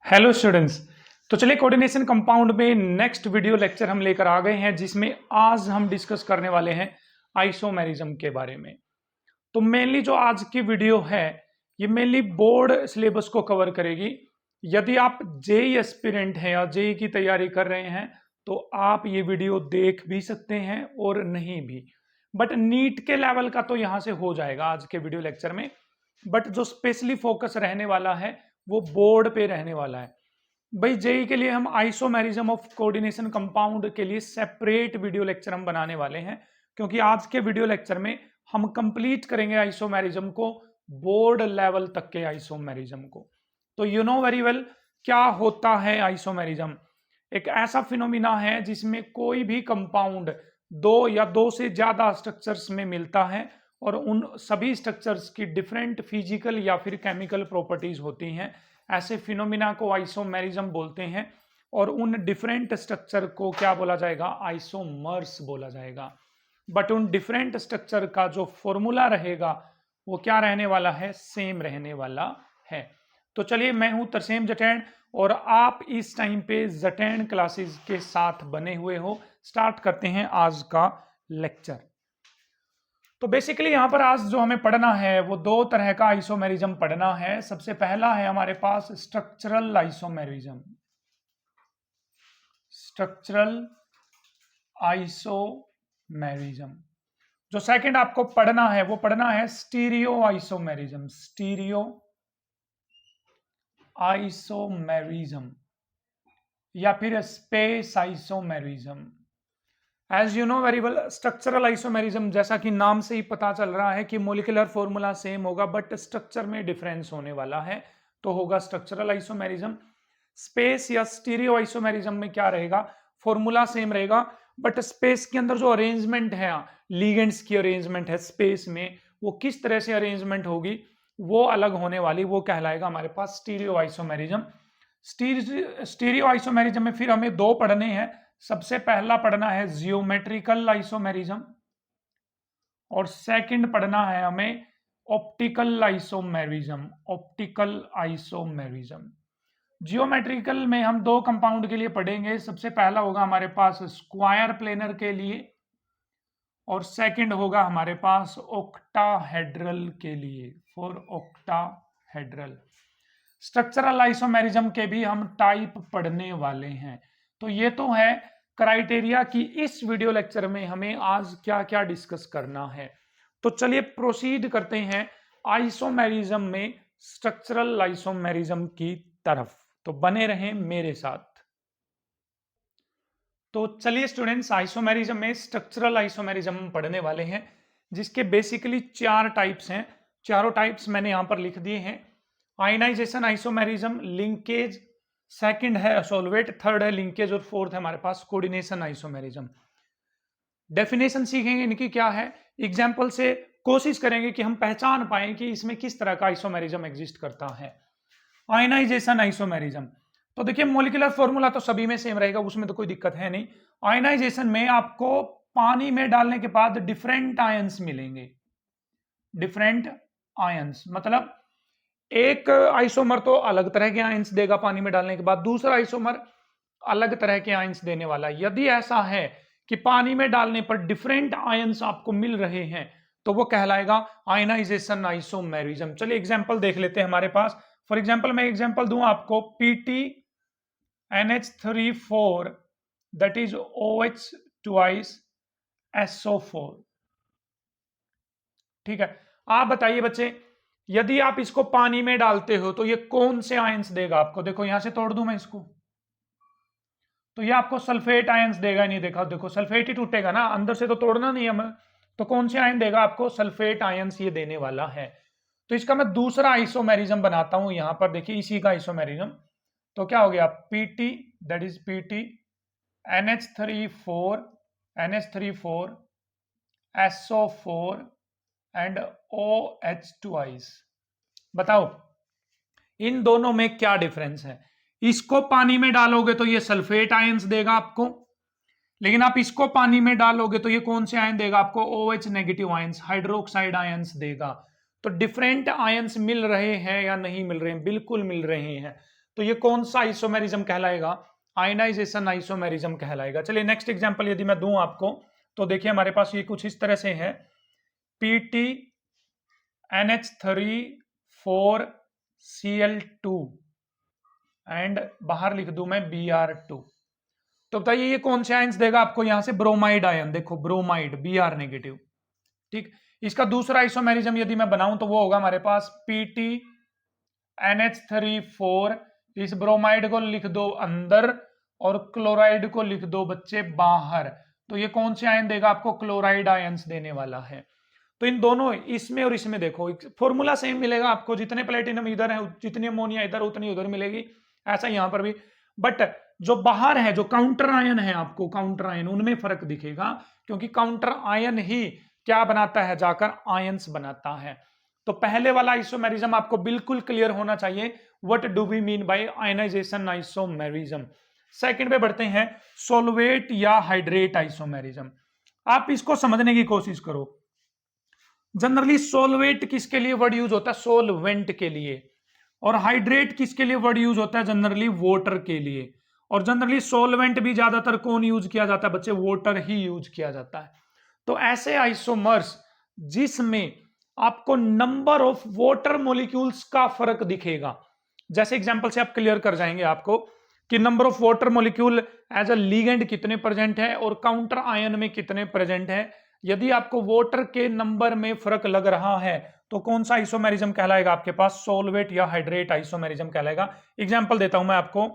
Hello students. तो चलिए coordination compound में नेक्स्ट वीडियो लेक्चर हम लेकर आ गए हैं, जिसमें आज हम डिस्कस करने वाले हैं आइसोमेरिज्म के बारे में। तो मेनली जो आज की वीडियो है ये मेनली बोर्ड सिलेबस को कवर करेगी। यदि आप जेई एस्पिरेंट हैं या जेई की तैयारी कर रहे हैं तो आप ये वीडियो देख भी सकते हैं और नहीं भी, बट नीट के लेवल का तो यहाँ से हो जाएगा आज के वीडियो लेक्चर में। बट जो स्पेशली फोकस रहने वाला है वो बोर्ड पे रहने वाला है। भाई जेई के लिए हम आइसोमेरिज्म ऑफ कोऑर्डिनेशन कंपाउंड के लिए सेपरेट वीडियो लेक्चर हम बनाने वाले हैं, क्योंकि आज के वीडियो लेक्चर में हम कंप्लीट करेंगे आइसोमेरिज्म को, बोर्ड लेवल तक के आइसोमेरिज्म को। तो यू नो वेरी वेल क्या होता है आइसोमेरिज्म। एक ऐसा फिनोमिना है जिसमें कोई भी कंपाउंड दो या दो से ज्यादा स्ट्रक्चर्स में मिलता है और उन सभी स्ट्रक्चर्स की डिफरेंट फिजिकल या फिर केमिकल प्रॉपर्टीज होती हैं। ऐसे फिनोमिना को आइसोमेरिज्म बोलते हैं और उन डिफरेंट स्ट्रक्चर को क्या बोला जाएगा, आइसोमर्स बोला जाएगा। बट उन डिफरेंट स्ट्रक्चर का जो फॉर्मूला रहेगा वो क्या रहने वाला है, सेम रहने वाला है। तो चलिए, मैं हूं तरसेम जटैन और आप इस टाइम पे जटैन क्लासेस के साथ बने हुए हो। स्टार्ट करते हैं आज का लेक्चर। तो बेसिकली यहां पर आज जो हमें पढ़ना है वो दो तरह का आइसोमेरिज्म पढ़ना है। सबसे पहला है हमारे पास स्ट्रक्चरल आइसोमेरिज्म। Structural isomerism. जो सेकंड आपको पढ़ना है वो पढ़ना है स्टीरियो आइसोमेरिज्म। स्टीरियो आइसोमेरिज्म या फिर space isomerism. As you know very well, structural isomerism जैसा कि नाम से ही पता चल रहा है कि मोलिकुलर फॉर्मूला सेम होगा बट स्ट्रक्चर में डिफरेंस होने वाला है, तो होगा स्ट्रक्चरल आइसोमेरिज्म। स्पेस या स्टीरियो आइसोमेरिज्म में क्या रहेगा, फॉर्मूला सेम रहेगा बट स्पेस के अंदर जो अरेंजमेंट है, लीगेंड्स की अरेंजमेंट है स्पेस में, वो किस तरह से अरेंजमेंट होगी वो अलग होने वाली, वो कहलाएगा हमारे पास स्टीरियो आइसोमेरिज्म। स्टीरियो आइसोमेरिज्म में फिर हमें दो पढ़ने हैं। सबसे पहला पढ़ना है जियोमेट्रिकल आइसोमेरिज्म और सेकंड पढ़ना है हमें optical isomerism. Optical isomerism. Geometrical में हम दो कंपाउंड के लिए पढ़ेंगे। सबसे पहला होगा हमारे पास स्क्वायर प्लेनर के लिए और सेकंड होगा हमारे पास ऑक्टाहेड्रल के लिए, फॉर ऑक्टाहेड्रल। स्ट्रक्चरल आइसोमेरिज्म के भी हम टाइप पढ़ने वाले हैं। तो ये तो है क्राइटेरिया कि इस वीडियो लेक्चर में हमें आज क्या क्या डिस्कस करना है। तो चलिए प्रोसीड करते हैं आइसोमेरिज्म में स्ट्रक्चरल आइसोमेरिज्म की तरफ। तो बने रहें मेरे साथ। तो चलिए स्टूडेंट्स, आइसोमेरिज्म में स्ट्रक्चरल आइसोमेरिज्म पढ़ने वाले हैं, जिसके बेसिकली चार टाइप्स हैं। चारों टाइप्स मैंने यहां पर लिख दिए हैं। आयनाइजेशन आइसोमेरिज्म, लिंकेज, सेकंड है सॉल्वेट, थर्ड है लिंकेज और फोर्थ है हमारे पास कोऑर्डिनेशन आइसोमेरिज्म। डेफिनेशन सीखेंगे इनकी क्या है, एग्जांपल से कोशिश करेंगे कि हम पहचान पाएं कि इसमें किस तरह का आइसोमेरिज्म एग्जिस्ट करता है। आयनाइजेशन आइसोमेरिज्म, तो देखिए मोलिकुलर फॉर्मूला तो सभी में सेम रहेगा, उसमें तो कोई दिक्कत है नहीं। आयनाइजेशन में आपको पानी में डालने के बाद डिफरेंट आयंस मिलेंगे। डिफरेंट आयंस मतलब एक आइसोमर तो अलग तरह के आयंस देगा पानी में डालने के बाद, दूसरा आइसोमर अलग तरह के आयंस देने वाला। यदि ऐसा है कि पानी में डालने पर डिफरेंट आयंस आपको मिल रहे हैं तो वो कहलाएगा आयनाइजेशन आइसोमेरिज्म। चलिए एग्जांपल देख लेते हैं हमारे पास। फॉर एग्जांपल मैं एग्जांपल दूं आपको, PT NH3 4 that is OH twice SO4। ठीक है, आप बताइए बच्चे, यदि आप इसको पानी में डालते हो तो ये कौन से आयंस देगा आपको। देखो यहां से तोड़ दूं मैं इसको, तो ये आपको सल्फेट आयंस देगा। नहीं देखा, देखो सल्फेट ही टूटेगा ना, अंदर से तो तोड़ना नहीं है हमें। तो कौन से आयन देगा आपको, सल्फेट आयंस ये देने वाला है। तो इसका मैं दूसरा आइसोमेरिज्म बनाता हूं यहां पर, देखिए इसी का आइसोमेरिज्म। तो क्या हो गया, PT that is PT NH3 4 SO4 and OH twice. बताओ इन दोनों में क्या डिफरेंस है। इसको पानी में डालोगे तो ये सल्फेट आयंस देगा आपको, लेकिन आप इसको पानी में डालोगे तो ये कौन से आयन देगा आपको, OH negative ions, hydroxide ions देगा। तो डिफरेंट आयंस मिल रहे हैं या नहीं मिल रहे हैं, बिल्कुल मिल रहे हैं। तो ये कौन सा आइसोमेरिज्म कहलाएगा? आयनाइजेशन आइसोमेरिज्म कहलाएगा। चलिए नेक्स्ट एग्जांपल यदि मैं दूं आपको, तो देखिए हमारे पास ये कुछ इस तरह से है, PT NH3 4 Cl2 एंड बाहर लिख दूं मैं Br2। तो बताइए ये कौन से आयंस देगा आपको? यहां से ब्रोमाइड आयन, देखो ब्रोमाइड Br नेगेटिव, ठीक। इसका दूसरा आइसोमेरिज्म यदि मैं बनाऊं तो वो होगा हमारे पास PT NH3 4, इस ब्रोमाइड को लिख दो अंदर और क्लोराइड को लिख दो बच्चे बाहर। तो ये कौन से आयन देगा आपको? क्लोराइड आयंस देने वाला है। तो इन दोनों, इसमें और इसमें देखो फॉर्मूला सेम मिलेगा आपको, जितने प्लेटिनम इधर है जितनी अमोनिया इधर उतनी उधर मिलेगी, ऐसा यहां पर भी। बट जो बाहर है, जो काउंटर आयन है, आपको काउंटर आयन उनमें फर्क दिखेगा, क्योंकि काउंटर आयन ही क्या बनाता है? जाकर आयंस बनाता है। तो पहले वाला आइसोमेरिज्म आपको बिल्कुल क्लियर होना चाहिए, what do we mean by ionization isomerism. Second पे बढ़ते हैं, सोलवेट या हाइड्रेट आइसोमेरिज्म। आप इसको समझने की कोशिश करो। जनरली सोलवेट किसके लिए वर्ड यूज होता है? सोलवेंट के लिए। और हाइड्रेट किसके लिए वर्ड यूज होता है? जनरली वाटर के लिए। और जनरली सोलवेंट भी ज्यादातर कौन यूज किया जाता है बच्चे? वाटर ही यूज किया जाता है। तो ऐसे आइसोमर्स जिसमें आपको नंबर ऑफ वाटर मॉलिक्यूल्स का फर्क दिखेगा, जैसे एग्जांपल से आप क्लियर कर जाएंगे आपको कि number of water molecule as a ligand कितने प्रेजेंट है और काउंटर आयन में कितने प्रेजेंट है। यदि आपको वाटर के नंबर में फर्क लग रहा है तो कौन सा आइसोमेरिज्म कहलाएगा आपके पास? सोलवेट या हाइड्रेट आइसोमेरिज्म कहलाएगा। एग्जांपल देता हूं मैं आपको,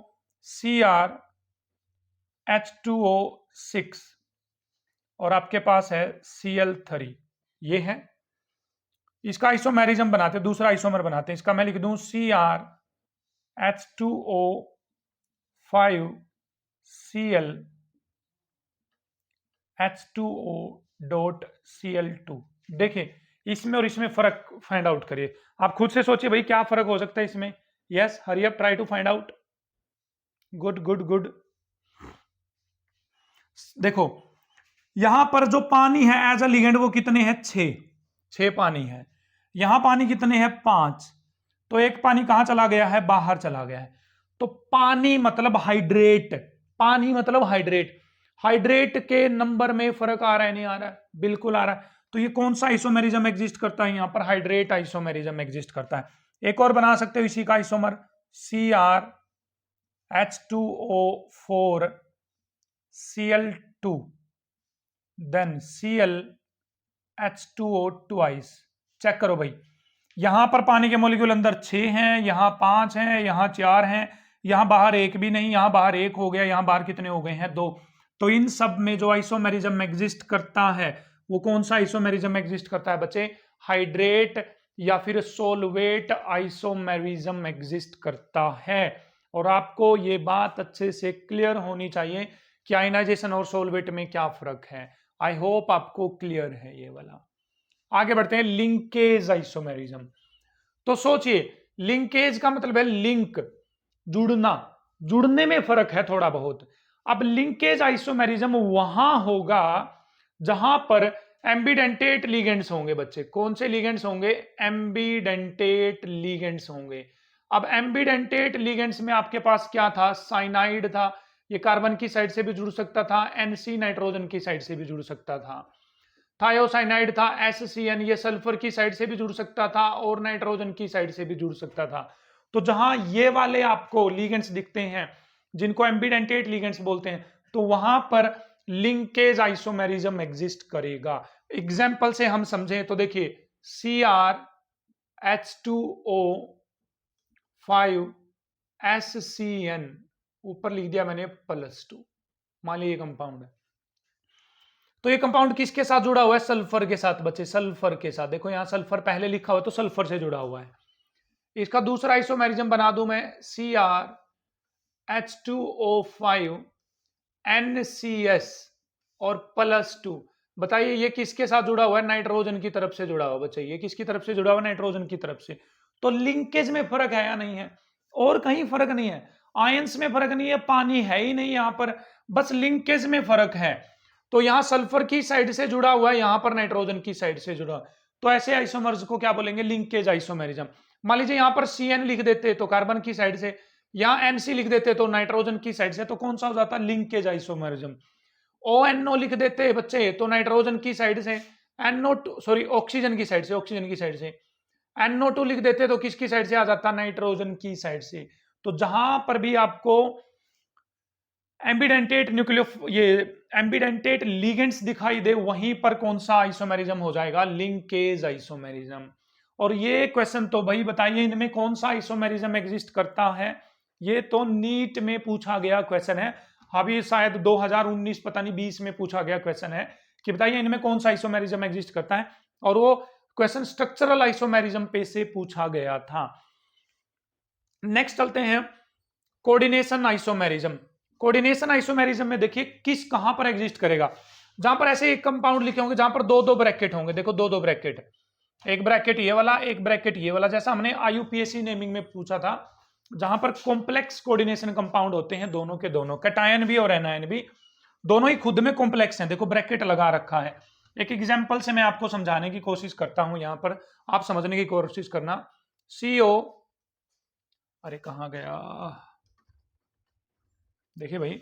CrH2O6 और आपके पास है Cl3, ये है। इसका आइसोमेरिज्म बनाते हैं, दूसरा आइसोमर बनाते हैं। इसका मैं लिख दूं CrH2O5Cl देखिए इसमें और इसमें फर्क फाइंड आउट करिए। आप खुद से सोचिए भाई क्या फर्क हो सकता है इसमें। Yes, hurry up, try to find out. Good good good. देखो यहां पर जो पानी है एज अ लिगेंड वो कितने हैं? 6 पानी है। यहां पानी कितने हैं? 5। तो एक पानी कहां चला गया है? बाहर चला गया है। तो पानी मतलब हाइड्रेट, पानी मतलब हाइड्रेट। हाइड्रेट के नंबर में फर्क आ रहा है नहीं आ रहा है? बिल्कुल आ रहा है। तो ये कौन सा आइसोमेरिज्म एग्जिस्ट करता है? यहां पर हाइड्रेट आइसोमेरिज्म एग्जिस्ट करता है। एक और बना सकते हो इसी का isomer, CrH2O4 Cl2 then ClH2O twice. Check करो भाई, यहां पर पानी के मॉलिक्यूल अंदर 6 हैं, यहां 5 हैं, यहां 4 हैं, यहां बाहर एक भी नहीं, यहां बाहर एक हो गया, यहां बाहर कितने हो गए हैं? 2। तो इन सब में जो आइसोमेरिज्म एग्जिस्ट करता है वो कौन सा आइसोमेरिज्म एग्जिस्ट करता है बच्चे? हाइड्रेट या फिर सोलवेट आइसोमेरिज्म एग्जिस्ट करता है। और आपको ये बात अच्छे से क्लियर होनी चाहिए कि आयनाइजेशन और सोलवेट में क्या फर्क है। आई होप आपको क्लियर है ये वाला। आगे बढ़ते हैं, लिंकेज आइसोमेरिज्म। तो सोचिए लिंकेज का मतलब है लिंक, जुड़ना, जुड़ने में फर्क है थोड़ा बहुत। अब लिंकेज आइसोमेरिज्म वहां होगा जहां पर एम्बिडेंटेट लिगेंड्स होंगे बच्चे। कौन से लिगेंड्स होंगे? एम्बिडेंटेट लिगेंड्स होंगे। अब एम्बिडेंटेट लिगेंड्स में आपके पास क्या था? साइनाइड था, ये कार्बन की साइड से भी जुड़ सकता था, NC नाइट्रोजन की साइड से भी जुड़ सकता था। थायोसाइनाइड था, SCN, ये सल्फर की साइड से भी जुड़ सकता था और नाइट्रोजन की साइड से भी जुड़ सकता था। तो जहां ये वाले आपको लिगेंड्स दिखते हैं जिनको एम्बिडेंटेट लिगेंड्स बोलते हैं, तो वहां पर लिंकेज आइसोमेरिज्म एग्जिस्ट करेगा। एग्जाम्पल से हम समझें तो देखिए CrH2O5SCN, ऊपर लिख दिया मैंने +2। मान लीजिए कंपाउंड है, तो ये कंपाउंड किसके साथ जुड़ा हुआ है? सल्फर के साथ बच्चे, सल्फर के साथ। देखो यहां सल्फर पहले लिखा हुआ है तो सल्फर से जुड़ा हुआ है। इसका दूसरा आइसोमेरिज्म बना दूं मैं, CrH2O5NCS और +2। बताइए ये किसके साथ जुड़ा हुआ है? नाइट्रोजन की तरफ से जुड़ा हुआ बच्चे। ये किसकी तरफ से जुड़ा हुआ? नाइट्रोजन की तरफ से। तो लिंकेज में फर्क है या नहीं है? और कहीं फर्क नहीं है, आयंस में फर्क नहीं है, पानी है ही नहीं यहां पर, बस लिंकेज में फर्क है। तो यहां सल्फर की साइड से जुड़ा हुआ है, यहां पर नाइट्रोजन की साइड से जुड़ा। तो ऐसे आइसोमर्स को क्या बोलेंगे? Linkage isomerism. मान लीजिए यहां पर CN लिख देते तो कार्बन की साइड से, या NC लिख देते तो नाइट्रोजन की साइड से, तो कौन सा हो जाता? Linkage isomerism. ONO लिख देते बच्चे तो नाइट्रोजन की साइड से, NO2 सॉरी ऑक्सीजन की साइड से, ऑक्सीजन की साइड से। NO2 लिख देते तो किसकी साइड से आ जाता? नाइट्रोजन की साइड से। तो जहां पर भी आपको एम्बिडेंटेट न्यूक्लियो ये एम्बिडेंटेट लिगेंड्स दिखाई दे, वहीं पर कौन सा आइसोमेरिज्म हो जाएगा? Linkage isomerism. और ये क्वेश्चन तो भाई बताइए इनमें कौन सा आइसोमेरिज्म एग्जिस्ट करता है? ये तो नीट में पूछा गया क्वेश्चन है, अभी शायद 2019 पता नहीं 20 में पूछा गया क्वेश्चन है कि बताइए इनमें कौन सा आइसोमेरिज्म एग्जिस्ट करता है, और वो क्वेश्चन स्ट्रक्चरल आइसोमेरिज्म पे से पूछा गया था। नेक्स्ट चलते हैं कोऑर्डिनेशन आइसोमेरिज्म। कोऑर्डिनेशन आइसोमेरिज्म में देखिए किस कहां पर एग्जिस्ट करेगा, जहां पर ऐसे एक कंपाउंड लिखे होंगे जहां पर दो दो ब्रैकेट होंगे। देखो दो दो ब्रैकेट, एक ब्रैकेट ये वाला, एक ब्रैकेट ये वाला, जैसा हमने IUPAC नेमिंग में पूछा था, जहां पर कॉम्प्लेक्स कोऑर्डिनेशन कंपाउंड होते हैं दोनों के दोनों, कैटायन भी और एनायन भी, दोनों ही खुद में कॉम्प्लेक्स हैं। देखो ब्रैकेट लगा रखा है। एक एग्जांपल से मैं आपको समझाने की कोशिश करता हूं, यहां पर आप समझने की कोशिश करना। CO, अरे कहां गया, देखिए भाई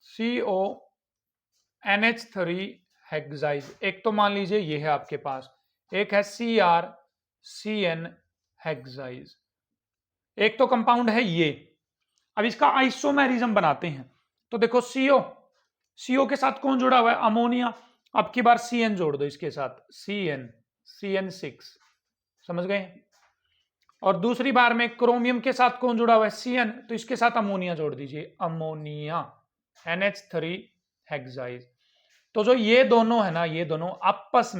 CONH3 हेक्साइड, एक तो मान लीजिए ये है आपके पास, एक है CrCN हेक्साइड, एक तो कंपाउंड है ये। अब इसका आइसोमेरिज्म बनाते हैं, तो देखो CO के साथ कौन जुड़ा हुआ है? अमोनिया। अब की बार CN जोड़ दो इसके साथ, CN6, समझ गए? और दूसरी बार में क्रोमियम के साथ कौन जुड़ा हुआ है? CN, तो इसके साथ अमोनिया जोड़ दीजिए, अमोनिया NH3 हेक्साइड। तो जो ये दोनों है ना, ये दोनों आपस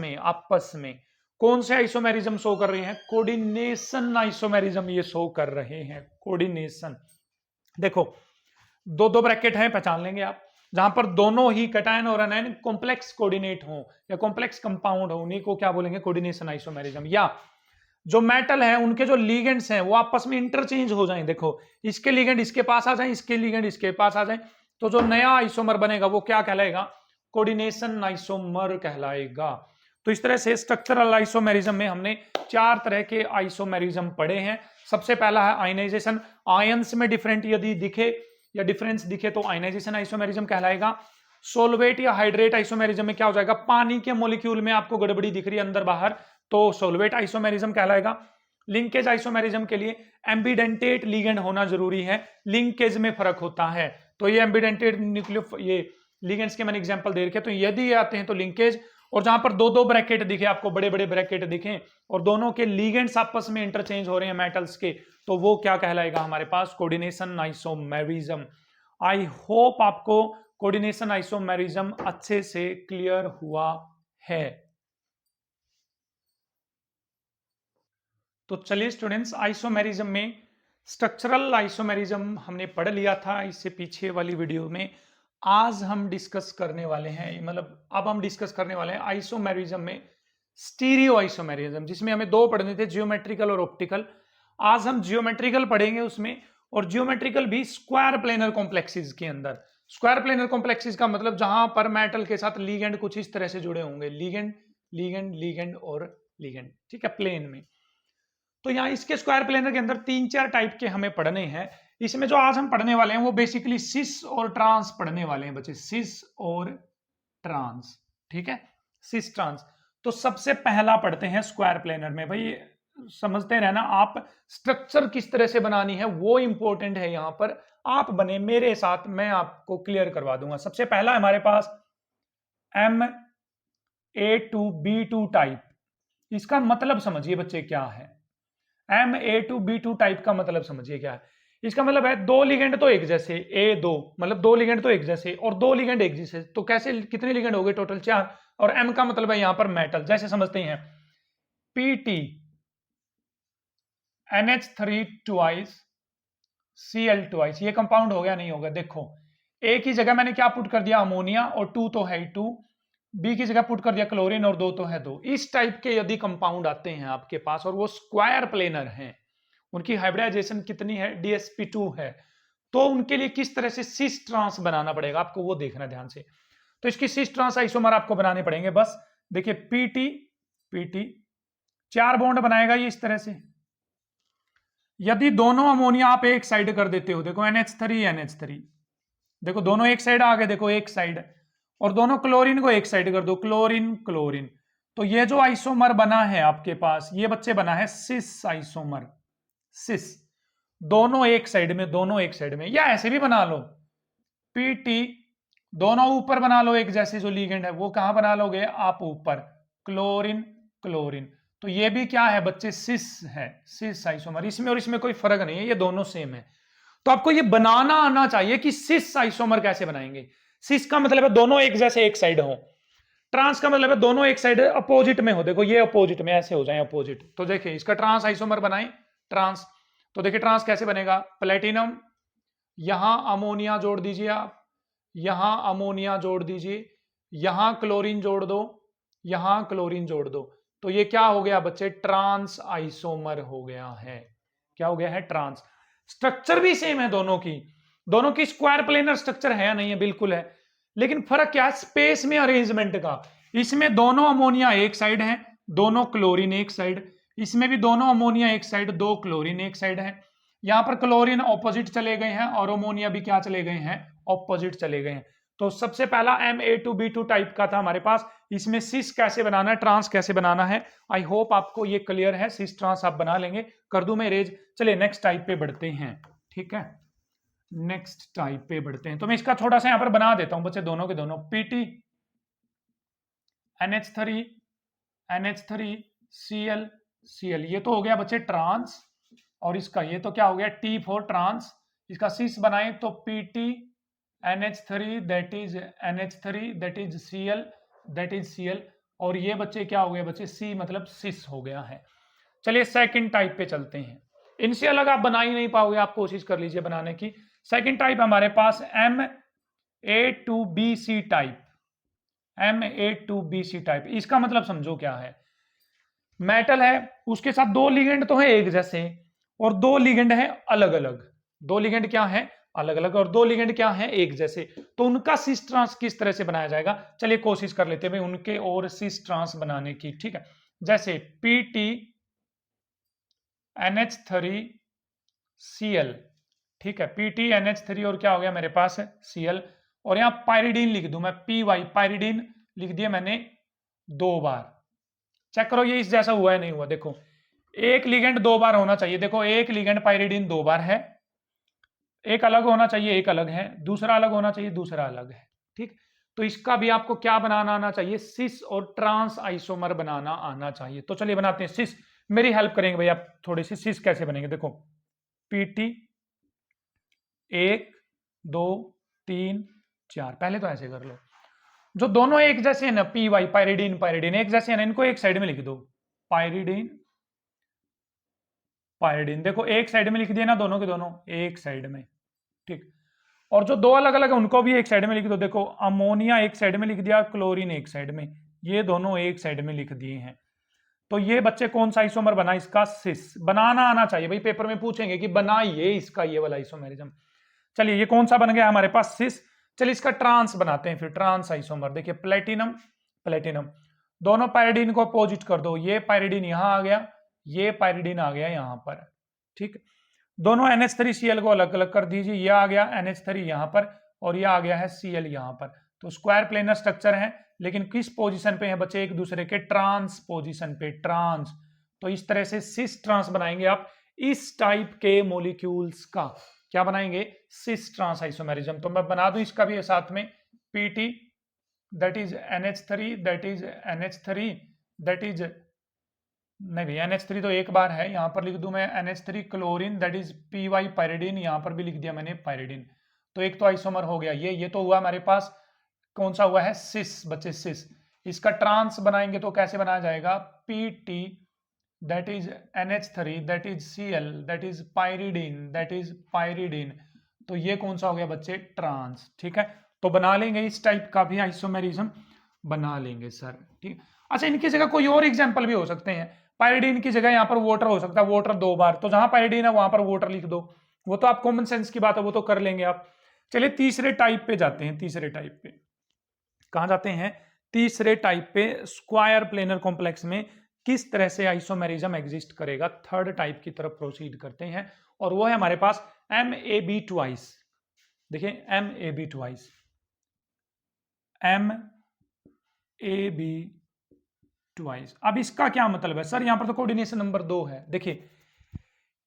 में कौन से आइसोमेरिज्म शो कर रहे हैं? कोऑर्डिनेशन आइसोमेरिज्म ये शो कर रहे हैं, कोऑर्डिनेशन। देखो दो दो ब्रैकेट हैं, पहचान लेंगे आप, जहां पर दोनों ही कैटायन और एनायन कॉम्प्लेक्स कोऑर्डिनेट हो या कॉम्प्लेक्स कंपाउंड हो, उन्हीं को क्या बोलेंगे? Coordination isomerism. या जो मेटल है उनके जो लिगेंड्स हैं वो आपस में इंटरचेंज हो जाएं, देखो इसके लिगेंड इसके पास आ जाएं, इसके लिगेंड इसके पास आ जाएं, तो जो नया आइसोमर बनेगा वो क्या कहलाएगा? कोऑर्डिनेशन आइसोमर कहलाएगा। तो इस तरह से स्ट्रक्चरल आइसोमेरिज्म में हमने 4 तरह के आइसोमेरिज्म पढ़े हैं। सबसे पहला है आयनाइजेशन, आयंस में डिफरेंट यदि दिखे या डिफरेंस दिखे तो आयनाइजेशन आइसोमेरिज्म कहलाएगा। सोलवेट या हाइड्रेट आइसोमेरिज्म में क्या हो जाएगा? पानी के मॉलिक्यूल में आपको गड़बड़ी दिख रही है अंदर बाहर, तो सोलवेट आइसोमेरिज्म कहलाएगा। लिंकेज आइसोमेरिज्म के लिए एम्बिडेंटेट लिगेंड होना जरूरी है, लिंकेज में फर्क होता है। तो ये एम्बिडेंटेट न्यूक्लियो ये लिगेंड्स के मैंने एग्जांपल दे रखे, तो यदि ये आते हैं तो लिंकेज। और जहां पर दो दो ब्रैकेट दिखे आपको, बड़े बड़े ब्रैकेट दिखे और दोनों के लिगेंड्स आपस में इंटरचेंज हो रहे हैं मेटल्स के, तो वो क्या कहलाएगा हमारे पास? Coordination isomerism. आई होप आपको कोऑर्डिनेशन आइसोमेरिज्म अच्छे से क्लियर हुआ है। तो चलिए स्टूडेंट्स, आइसोमेरिज्म में स्ट्रक्चरल आइसोमेरिज्म हमने पढ़ लिया था इससे पीछे वाली वीडियो में। आज हम डिस्कस करने वाले हैं, मतलब अब हम डिस्कस करने वाले हैं आइसोमेरिज्म में स्टीरियो आइसोमेरिज्म, जिसमें हमें दो पढ़ने थे, जियोमेट्रिकल और ऑप्टिकल। आज हम जियोमेट्रिकल पढ़ेंगे उसमें, और जियोमेट्रिकल भी स्क्वायर प्लेनर कॉम्प्लेक्सेस के अंदर। स्क्वायर प्लेनर कॉम्प्लेक्सेस का मतलब जहां पर मेटल के साथ लीगेंड कुछ इस तरह से जुड़े होंगे, लीगेंड लीगेंड लीगेंड और लीगेंड, ठीक है, प्लेन में। तो यहाँ इसके स्क्वायर प्लेनर के अंदर 3-4 टाइप के हमें पढ़ने हैं। इसमें जो आज हम पढ़ने वाले हैं वो बेसिकली सिस और ट्रांस पढ़ने वाले हैं बच्चे, सिस और ट्रांस, ठीक है, सिस ट्रांस। तो सबसे पहला पढ़ते हैं स्क्वायर प्लेनर में। भाई समझते रहना आप, स्ट्रक्चर किस तरह से बनानी है वो इंपॉर्टेंट है, यहां पर आप बने मेरे साथ, मैं आपको क्लियर करवा दूंगा। सबसे पहला हमारे पास MA2B2 टाइप। इसका मतलब समझिए बच्चे क्या है, MA2B2 टाइप का मतलब समझिए क्या है। इसका मतलब है दो लिगेंड तो एक जैसे, A2 मतलब दो लिगेंड तो एक जैसे और दो लिगेंड एक जैसे, तो कैसे कितने लिगेंड हो गए? टोटल 4। और M का मतलब है यहां पर मेटल, जैसे समझते हैं PT NH3 twice Cl twice, ये कंपाउंड हो गया नहीं होगा? देखो एक ही जगह मैंने क्या पुट कर दिया? अमोनिया, और 2 तो है 2, बी की जगह पुट कर दिया क्लोरीन, और 2 तो है 2। इस टाइप के यदि कंपाउंड आते हैं आपके पास और वो स्क्वायर प्लेनर हैं, उनकी हाइब्रिडाइजेशन कितनी है? DsP2 है, तो उनके लिए किस तरह से सिस ट्रांस बनाना पड़ेगा आपको, वो देखना ध्यान से। तो इसकी सिस ट्रांस आइसोमर आपको बनाने पड़ेंगे। बस देखिए PT 4 बॉन्ड बनाएगा ये इस तरह से, यदि दोनों अमोनिया आप एक साइड कर देते हो, देखो NH3 NH3, देखो दोनों एक साइड आ गए, देखो एक साइड, और दोनों क्लोरीन को एक साइड कर दो, क्लोरीन क्लोरीन, तो ये जो आइसोमर बना है आपके पास, ये बच्चे बना है सिस आइसोमर, सिस, दोनों एक साइड में, दोनों एक साइड में, या ऐसे भी बना लो, पीटी, दोनों ऊपर बना लो एक जैसे, जो लीगेंड है वो कहां बना लोगे आप, ऊपर, क्लोरीन क्लोरीन, तो ये भी क्या है बच्चे, सिस है, सिस आइसोमर, इसमें और इसमें कोई फर्क नहीं है, ये दोनों सेम है। तो आपको ये बनाना आना चाहिए कि सिस आइसोमर कैसे बनाएंगे। सिस का मतलब है दोनों एक जैसे एक साइड हो, ट्रांस का मतलब है दोनों एक साइड अपोजिट में हो, देखो ये अपोजिट में ऐसे हो जाए अपोजिट, तो देखिए इसका ट्रांस आइसोमर बनाए, ट्रांस, तो देखिए ट्रांस कैसे बनेगा, प्लेटिनम, यहां अमोनिया जोड़ दीजिए आप, यहां अमोनिया जोड़ दीजिए, यहां क्लोरीन जोड़ दो, यहां क्लोरीन जोड़ दो, तो ये क्या हो गया बच्चे, ट्रांस आइसोमर हो गया है। क्या हो गया है, ट्रांस। स्ट्रक्चर भी सेम है दोनों की स्क्वायर प्लेनर स्ट्रक्चर है या नहीं है, बिल्कुल है, लेकिन फर्क क्या है, स्पेस में अरेंजमेंट का। इसमें दोनों अमोनिया एक साइड है, दोनों क्लोरीन एक साइड, इसमें भी दोनों अमोनिया एक साइड, दो क्लोरीन एक साइड है, यहां पर क्लोरीन ऑपोजिट चले गए हैं और अमोनिया भी क्या चले गए हैं, ऑपोजिट चले गए हैं। तो सबसे पहला Ma2B2 टाइप का था हमारे पास, इसमें सिस कैसे बनाना है, ट्रांस कैसे बनाना है, आई होप आपको ये क्लियर है, सिस ट्रांस आप बना लेंगे, कर दूं मैं इरेज। चलिए नेक्स्ट टाइप पे बढ़ते हैं, ठीक है, नेक्स्ट टाइप पे बढ़ते हैं, तो मैं इसका थोड़ा सा यहां पर बना देता हूं बच्चे, दोनों के दोनों, PT NH3 NH3 Cl Cl, ये तो हो गया बच्चे ट्रांस, और इसका ये तो क्या हो गया, T4 ट्रांस, इसका सिस बनाए तो PT NH3 that is NH3 that is Cl that is Cl, और ये बच्चे क्या हो गए बच्चे, C मतलब सिस हो गया है। चलिए सेकंड टाइप पे चलते हैं, इनसे अलग आप बना ही नहीं पाओगे, आप कोशिश कर लीजिए बनाने की। सेकंड टाइप हमारे पास Ma2BC टाइप, Ma2BC टाइप, इसका मतलब समझो क्या है, मेटल है, उसके साथ दो लिगेंड तो है एक जैसे, और दो लिगेंड है अलग अलग, दो लिगेंड क्या है अलग अलग, और दो लिगेंड क्या है एक जैसे, तो उनका सिस ट्रांस किस तरह से बनाया जाएगा, चलिए कोशिश कर लेते हैं उनके और सिस ट्रांस बनाने की, ठीक है। जैसे PT NH3 Cl, ठीक है, PT NH3 और क्या हो गया मेरे पास Cl, और यहां पायरिडीन लिख दूं मैं, PY पायरिडीन लिख दिया मैंने 2 बार, चेक करो ये इस जैसा हुआ है नहीं हुआ, देखो एक लिगेंड 2 बार होना चाहिए, देखो एक लिगेंड पायरिडीन 2 बार है, एक अलग होना चाहिए एक अलग है, दूसरा अलग होना चाहिए दूसरा अलग है, ठीक। तो इसका भी आपको क्या बनाना आना चाहिए, सिस और ट्रांस आइसोमर बनाना आना चाहिए। तो चलिए बनाते हैं सिस, मेरी हेल्प करेंगे भैया थोड़ी सी, सिस कैसे बनेंगे, देखो PT 1 2 3 4, पहले तो ऐसे कर लो, जो दोनों एक जैसे है ना, PY पायरिडीन पायरिडीन एक जैसे है ना, इनको एक साइड में लिख दो, पायरिडीन पायरिडीन, देखो एक साइड में लिख दिया ना, दोनों के दोनों एक साइड में, ठीक। और जो दो अलग अलग है उनको भी एक साइड में लिख दो, देखो अमोनिया एक साइड में लिख दिया, क्लोरीन एक साइड में, ये दोनों एक साइड में लिख दिए हैं। तो ये बच्चे कौन सा आइसोमर बना, इसका सिस बनाना आना चाहिए भाई, पेपर में पूछेंगे कि बनाइए इसका ये वाला आइसोमेरिज्म। चलिए ये कौन सा बन गया हमारे पास, सिस। चलिए इसका ट्रांस बनाते हैं फिर, ट्रांस आइसोमर, देखिए प्लेटिनम प्लेटिनम, दोनों पायरिडीन को अपोजिट कर दो, ये पायरिडीन यहां आ गया, ये पायरिडीन आ गया यहां पर, ठीक। दोनों NH3Cl को अलग अलग कर दीजिए, ये आ गया NH3 यहां पर, और ये आ गया है Cl यहां पर, तो स्क्वायर प्लेनर स्ट्रक्चर है, लेकिन किस पोजीशन पे है बच्चे, एक दूसरे के ट्रांस पोजीशन पे, ट्रांस। तो इस तरह से सिस ट्रांस बनाएंगे आप इस टाइप के मॉलिक्यूल्स का, क्या बनाएंगे, सिस ट्रांस आइसोमेरिज्म। तो मैं बना दूं इसका भी साथ में, PT that is NH3 that is NH3 that is, नहीं भैया NH3 तो एक बार है, यहां पर लिख दूं मैं NH3 chlorine that is PY pyridine, यहां पर भी लिख दिया मैंने पायरिडीन। तो एक तो आइसोमर हो गया, ये तो हुआ हमारे पास कौन सा हुआ है, सिस बच्चे सिस। इसका ट्रांस बनाएंगे तो कैसे बनाया जाएगा, PT that is NH3 that is Cl that is pyridine that is pyridine, तो ये कौन सा हो गया बच्चे, ट्रांस, ठीक है। तो बना लेंगे इस टाइप का भी आइसोमेरिज्म बना लेंगे सर, ठीक। अच्छा इनकी जगह कोई और एग्जांपल भी हो सकते हैं, पायरिडीन की जगह यहाँ पर वाटर हो सकता है, वाटर 2 बार, तो जहां पायरिडीन है वहां पर वाटर लिख दो, वो तो आप कॉमन सेंस की बात है, वो तो कर लेंगे आप। चलिए तीसरे टाइप पे जाते हैं, तीसरे टाइप पे कहां जाते हैं, तीसरे टाइप पे, स्क्वायर प्लेनर कॉम्प्लेक्स में किस तरह से आइसोमेरिज्म एग्जिस्ट करेगा, थर्ड टाइप की तरफ प्रोसीड करते हैं, और वो है हमारे पास MAB ट्वाइस। देखिए MAB ट्वाइस, MAB ट्वाइस। अब इसका क्या मतलब है सर, यहां पर तो कोऑर्डिनेशन नंबर 2 है। देखिए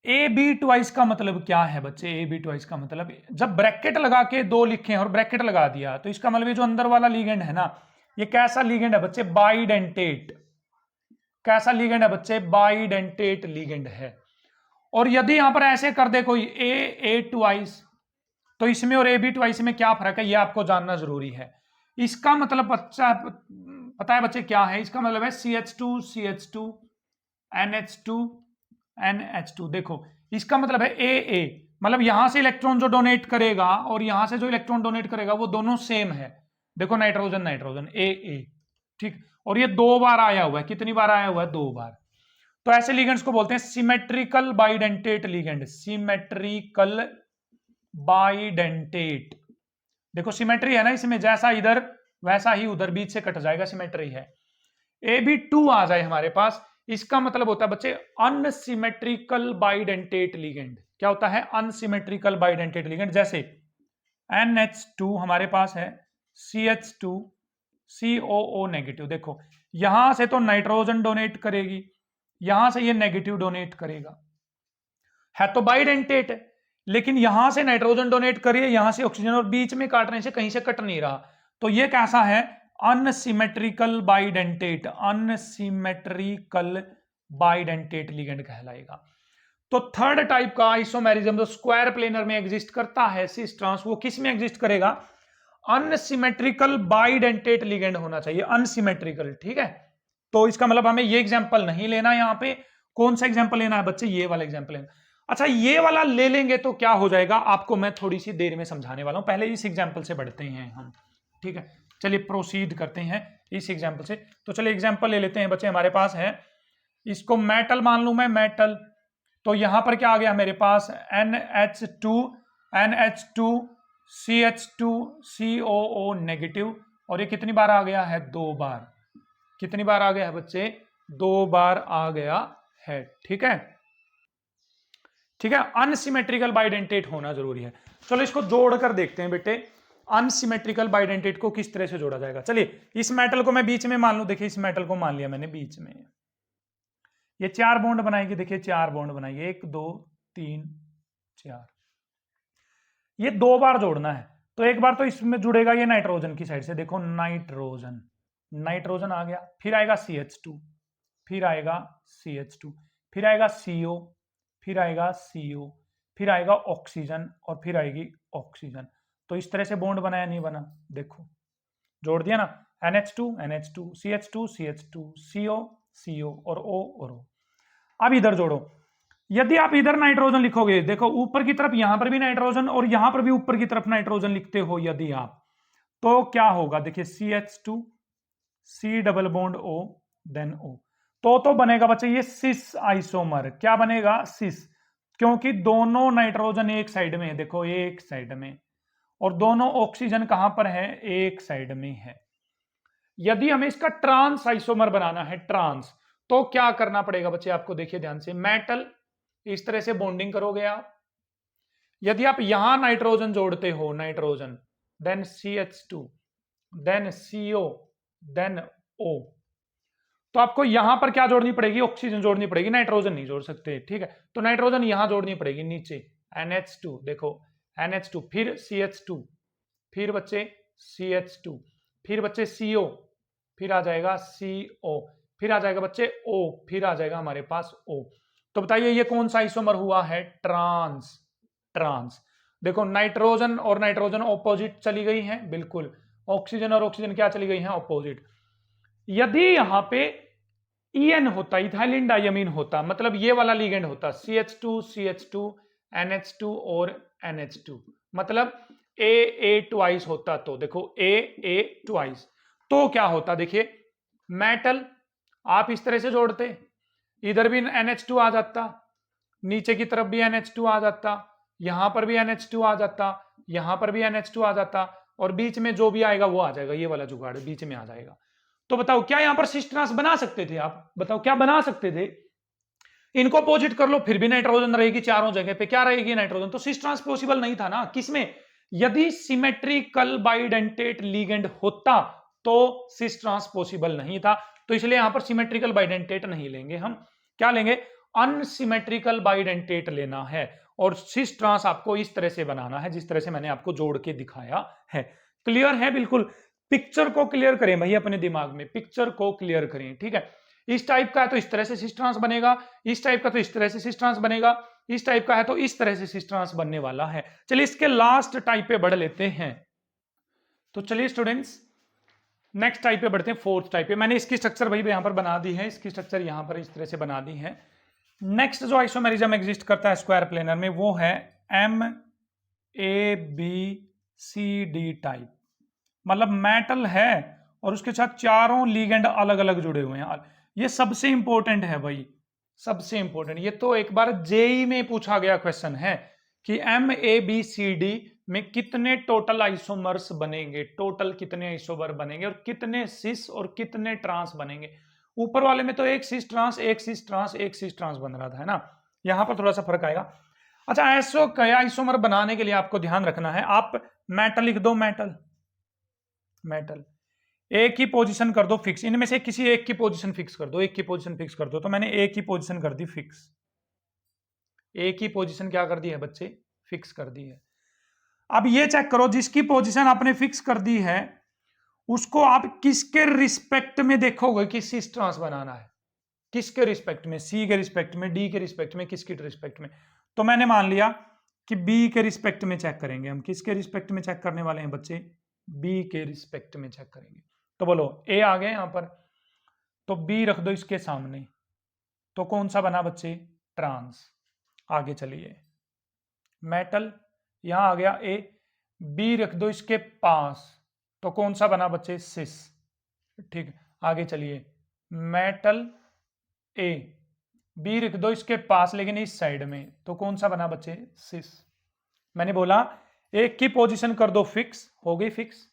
AB ट्वाइस का मतलब क्या है बच्चे, AB ट्वाइस का मतलब जब ब्रैकेट लगा के 2 लिखे और ब्रैकेट लगा दिया तो इसका मतलब ये जो अंदर वाला लीगेंड है ना, ये कैसा लीगेंड है बच्चे, बाइडेंटेट। कैसा लीगेंड है बच्चे, बाइडेंटेट लीगेंड है। और यदि यहां पर ऐसे कर दे कोई A ट्वाइस, तो इसमें और AB ट्वाइस में क्या फर्क है ये आपको जानना जरूरी है। इसका मतलब बच्चा पता है बच्चे क्या है, इसका मतलब है CH2 CH2 NH2 NH2। देखो इसका मतलब है AA, मतलब यहां से इलेक्ट्रॉन जो डोनेट करेगा और यहां से जो इलेक्ट्रॉन डोनेट करेगा वो दोनों सेम है। देखो नाइट्रोजन नाइट्रोजन AA, ठीक। और ये 2 बार आया हुआ है, कितनी बार आया हुआ है, 2 बार। तो ऐसे लिगेंड्स को बोलते हैं symmetrical bidentate ligand, symmetrical bidentate. देखो सिमेट्री है ना इसमें, जैसा इधर वैसा ही उधर, बीच से कट जाएगा, सिमेट्री है। AB2 आ जाए हमारे पास, इसका मतलब होता है बच्चे अनसिमेट्रिकल बाइडेंटेट लिगेंड। क्या होता है, अनसिमेट्रिकल बाइडेंटेट लिगेंड। जैसे NH2 हमारे पास है, CH2 COO नेगेटिव। देखो यहां से तो नाइट्रोजन डोनेट करेगी, यहां से ये नेगेटिव डोनेट करेगा, है तो बाइडेंटेट, लेकिन यहां से नाइट्रोजन डोनेट करिए, यहां से ऑक्सीजन, और बीच में काटने से कहीं से कट नहीं रहा, तो ये कैसा है, unsymmetrical bidentate, unsymmetrical bidentate ligand कहलाएगा। तो थर्ड टाइप का आइसोमेरिज्म जो स्क्वायर प्लेनर में एग्जिस्ट करता है सिस ट्रांस, वो किस में एग्जिस्ट करेगा, अनसिमेट्रिकल बाइडेंटेट लिगेंड होना चाहिए, अनसिमेट्रिकल, ठीक है। तो इसका मतलब हमें ये एग्जांपल नहीं लेना, यहां पे कौन सा एग्जांपल लेना है बच्चे, ये वाला एग्जांपल लेना। अच्छा ये वाला ले लेंगे तो क्या हो जाएगा, आपको मैं थोड़ी सी देर में समझाने वाला हूं, पहले इस एग्जांपल से बढ़ते हैं हम, ठीक है। चलिए प्रोसीड करते हैं इस एग्जांपल से। तो चलिए एग्जांपल ले लेते हैं बच्चे, हमारे पास है, इसको मेटल मान लूं मैं, मेटल। तो यहां पर क्या आ गया मेरे पास, NH2 CH2 COO नेगेटिव, और ये कितनी बार आ गया है, 2 बार। कितनी बार आ गया है बच्चे, 2 बार आ गया है, ठीक है। ठीक है, अनसिमेट्रिकल बाइडेंटेट होना जरूरी है। चलो इसको जोड़कर देखते हैं बेटे, अनसिमेट्रिकल बाइडेंटेट को किस तरह से जोड़ा जाएगा। चलिए इस मेटल को मैं बीच में मान लूं, देखिए इस मेटल को मान लिया मैंने बीच में, ये 4 बॉन्ड बनाएगी, देखिए 4 बॉन्ड बनाएगी, 1 2 3 4, ये 2 बार जोड़ना है। तो एक बार तो इसमें जुड़ेगा ये नाइट्रोजन की साइड से, देखो नाइट्रोजन, नाइट्रोजन आ गया, फिर आएगा CH2, फिर आएगा CH2, फिर आएगा CO, फिर आएगा CO, फिर आएगा ऑक्सीजन, और फिर आएगी ऑक्सीजन। तो इस तरह से बॉन्ड बनाया, नहीं बना, देखो जोड़ दिया ना, NH2 NH2 CH2 CH2 CO CO और O और O। अब इधर जोड़ो, यदि आप इधर नाइट्रोजन लिखोगे, देखो ऊपर की तरफ यहां पर भी नाइट्रोजन और यहां पर भी ऊपर की तरफ नाइट्रोजन लिखते हो यदि आप, तो क्या होगा, देखिए CH2 C double bond O then O, तो बनेगा बच्चे ये सिस आइसोमर। क्या बनेगा, सिस, क्योंकि दोनों नाइट्रोजन एक साइड में है, देखो एक साइड में, और दोनों ऑक्सीजन कहां पर है, एक साइड में है। यदि हमें इसका ट्रांस आइसोमर बनाना है, ट्रांस, तो क्या करना पड़ेगा बच्चे आपको, देखिए ध्यान से, मेटल इस तरह से बॉन्डिंग करोगे आप। यदि आप यहां नाइट्रोजन जोड़ते हो, nitrogen, then CH2, then CO, then O, तो आपको यहां पर क्या जोड़नी पड़ेगी, ऑक्सीजन जोड़नी पड़ेगी, नाइट्रोजन नहीं जोड़ सकते, ठीक है। तो नाइट्रोजन यहां जोड़नी पड़ेगी नीचे, NH2, देखो NH2, फिर CH2, फिर बच्चे CH2, फिर बच्चे CO, फिर आ जाएगा CO, फिर आ जाएगा बच्चे O, फिर आ जाएगा हमारे पास O। तो बताइए ये कौन सा आइसोमर हुआ है, ट्रांस, ट्रांस। देखो नाइट्रोजन और नाइट्रोजन ऑपोजिट चली गई हैं, बिल्कुल, ऑक्सीजन और ऑक्सीजन क्या चली गई हैं, ऑपोजिट। यदि यहां पे EN होता, इथाइलिन डायमीन होता, मतलब ये वाला लिगेंड होता, CH2 CH2 NH2 और NH2, मतलब AA ट्वाइस होता, तो देखो AA ट्वाइस, तो क्या होता, देखिए मेटल आप इस तरह से जोड़ते, इधर भी NH2 आ जाता, नीचे की तरफ भी NH2 आ जाता, यहां पर भी NH2 आ जाता, यहां पर भी NH2 आ जाता, और बीच में जो भी आएगा वो आ जाएगा, ये वाला जुगाड़ बीच में आ जाएगा। तो बताओ क्या यहां पर सिस ट्रांस बना सकते थे आप? बताओ क्या बना सकते थे? इनको अपोजिट कर लो फिर भी नाइट्रोजन रहेगी चारों जगह पे, क्या रहेगी? नाइट्रोजन। तो सिस ट्रांस पॉसिबल नहीं था ना। किसमें? यदि सिमेट्रिकल बाइडेंटेट लिगेंड होता तो सिस ट्रांस पॉसिबल नहीं था। तो इसलिए यहां पर सिमेट्रिकल बाइडेंटेट नहीं लेंगे हम, क्या लेंगे? अनसिमेट्रिकल बाइडेंटेट लेना है। और सिस ट्रांस आपको इस तरह से बनाना है जिस तरह से मैंने आपको जोड़ के दिखाया है। क्लियर है? बिल्कुल। पिक्चर को क्लियर करें भाई अपने दिमाग में, पिक्चर को क्लियर करें, ठीक है। इस टाइप का है तो इस तरह से सिस ट्रांस बनेगा, इस टाइप का तो इस तरह से सिस ट्रांस बनेगा, इस टाइप का है तो इस तरह से सिस ट्रांस बनने वाला है। चलिए इसके लास्ट टाइप पे बढ़ लेते हैं। तो चलिए स्टूडेंट्स नेक्स्ट टाइप पे बढ़ते हैं, फोर्थ टाइप पे। मैंने इसकी स्ट्रक्चर भाई यहां पर बना दी है, इसकी स्ट्रक्चर यहां पर इस तरह से बना दी है। नेक्स्ट जो आइसोमेरिज्म एग्जिस्ट करता है स्क्वायर प्लेनर में वो है MABCD टाइप। मतलब मेटल है और उसके साथ चारों लीगेंड अलग अलग जुड़े हुए हैं। ये सबसे इंपॉर्टेंट है भाई, सबसे इंपॉर्टेंट। ये तो एक बार जेई में पूछा गया क्वेश्चन है कि MABCD में कितने टोटल आइसोमर्स बनेंगे, टोटल कितने आइसोमर बनेंगे और कितने सिस और कितने ट्रांस बनेंगे। ऊपर वाले में तो एक सिस ट्रांस एक सिस ट्रांस एक सिस ट्रांस बन रहा था, है ना। यहां पर थोड़ा सा फर्क आएगा। अच्छा, ऐसो कया आइसोमर बनाने के लिए आपको ध्यान रखना है, आप मेटल लिख दो, मेटल मेटल एक ही पोजीशन कर दो फिक्स, इनमें से किसी एक की पोजीशन फिक्स कर दो, एक की पोजीशन फिक्स कर दो। तो मैंने एक ही पोजीशन कर दी फिक्स, एक ही पोजीशन क्या कर दी है बच्चे? फिक्स कर दी है। अब ये चेक करो जिसकी पोजीशन आपने फिक्स कर दी है उसको आप किसके रिस्पेक्ट में देखोगे कि सिस ट्रांस बनाना है, किसके रिस्पेक्ट में? सी के रिस्पेक्ट में, डी के रिस्पेक्ट में, किसके रिस्पेक्ट में? तो मैंने मान लिया कि बी के रिस्पेक्ट में चेक करेंगे हम। किसके रिस्पेक्ट में चेक करने वाले हैं बच्चे? बी के रिस्पेक्ट में चेक करेंगे। तो बोलो ए आ गए यहां पर, तो बी रख दो इसके सामने, तो कौन सा बना बच्चे? ट्रांस। आगे चलिए, मेटल यहां आ गया ए, बी रख दो इसके पास, तो कौन सा बना बच्चे? सिस। ठीक, आगे चलिए, मेटल ए, बी रख दो इसके पास लेकिन इस साइड में, तो कौन सा बना बच्चे? सिस। मैंने बोला एक की पोजीशन कर दो फिक्स, हो गई फिक्स।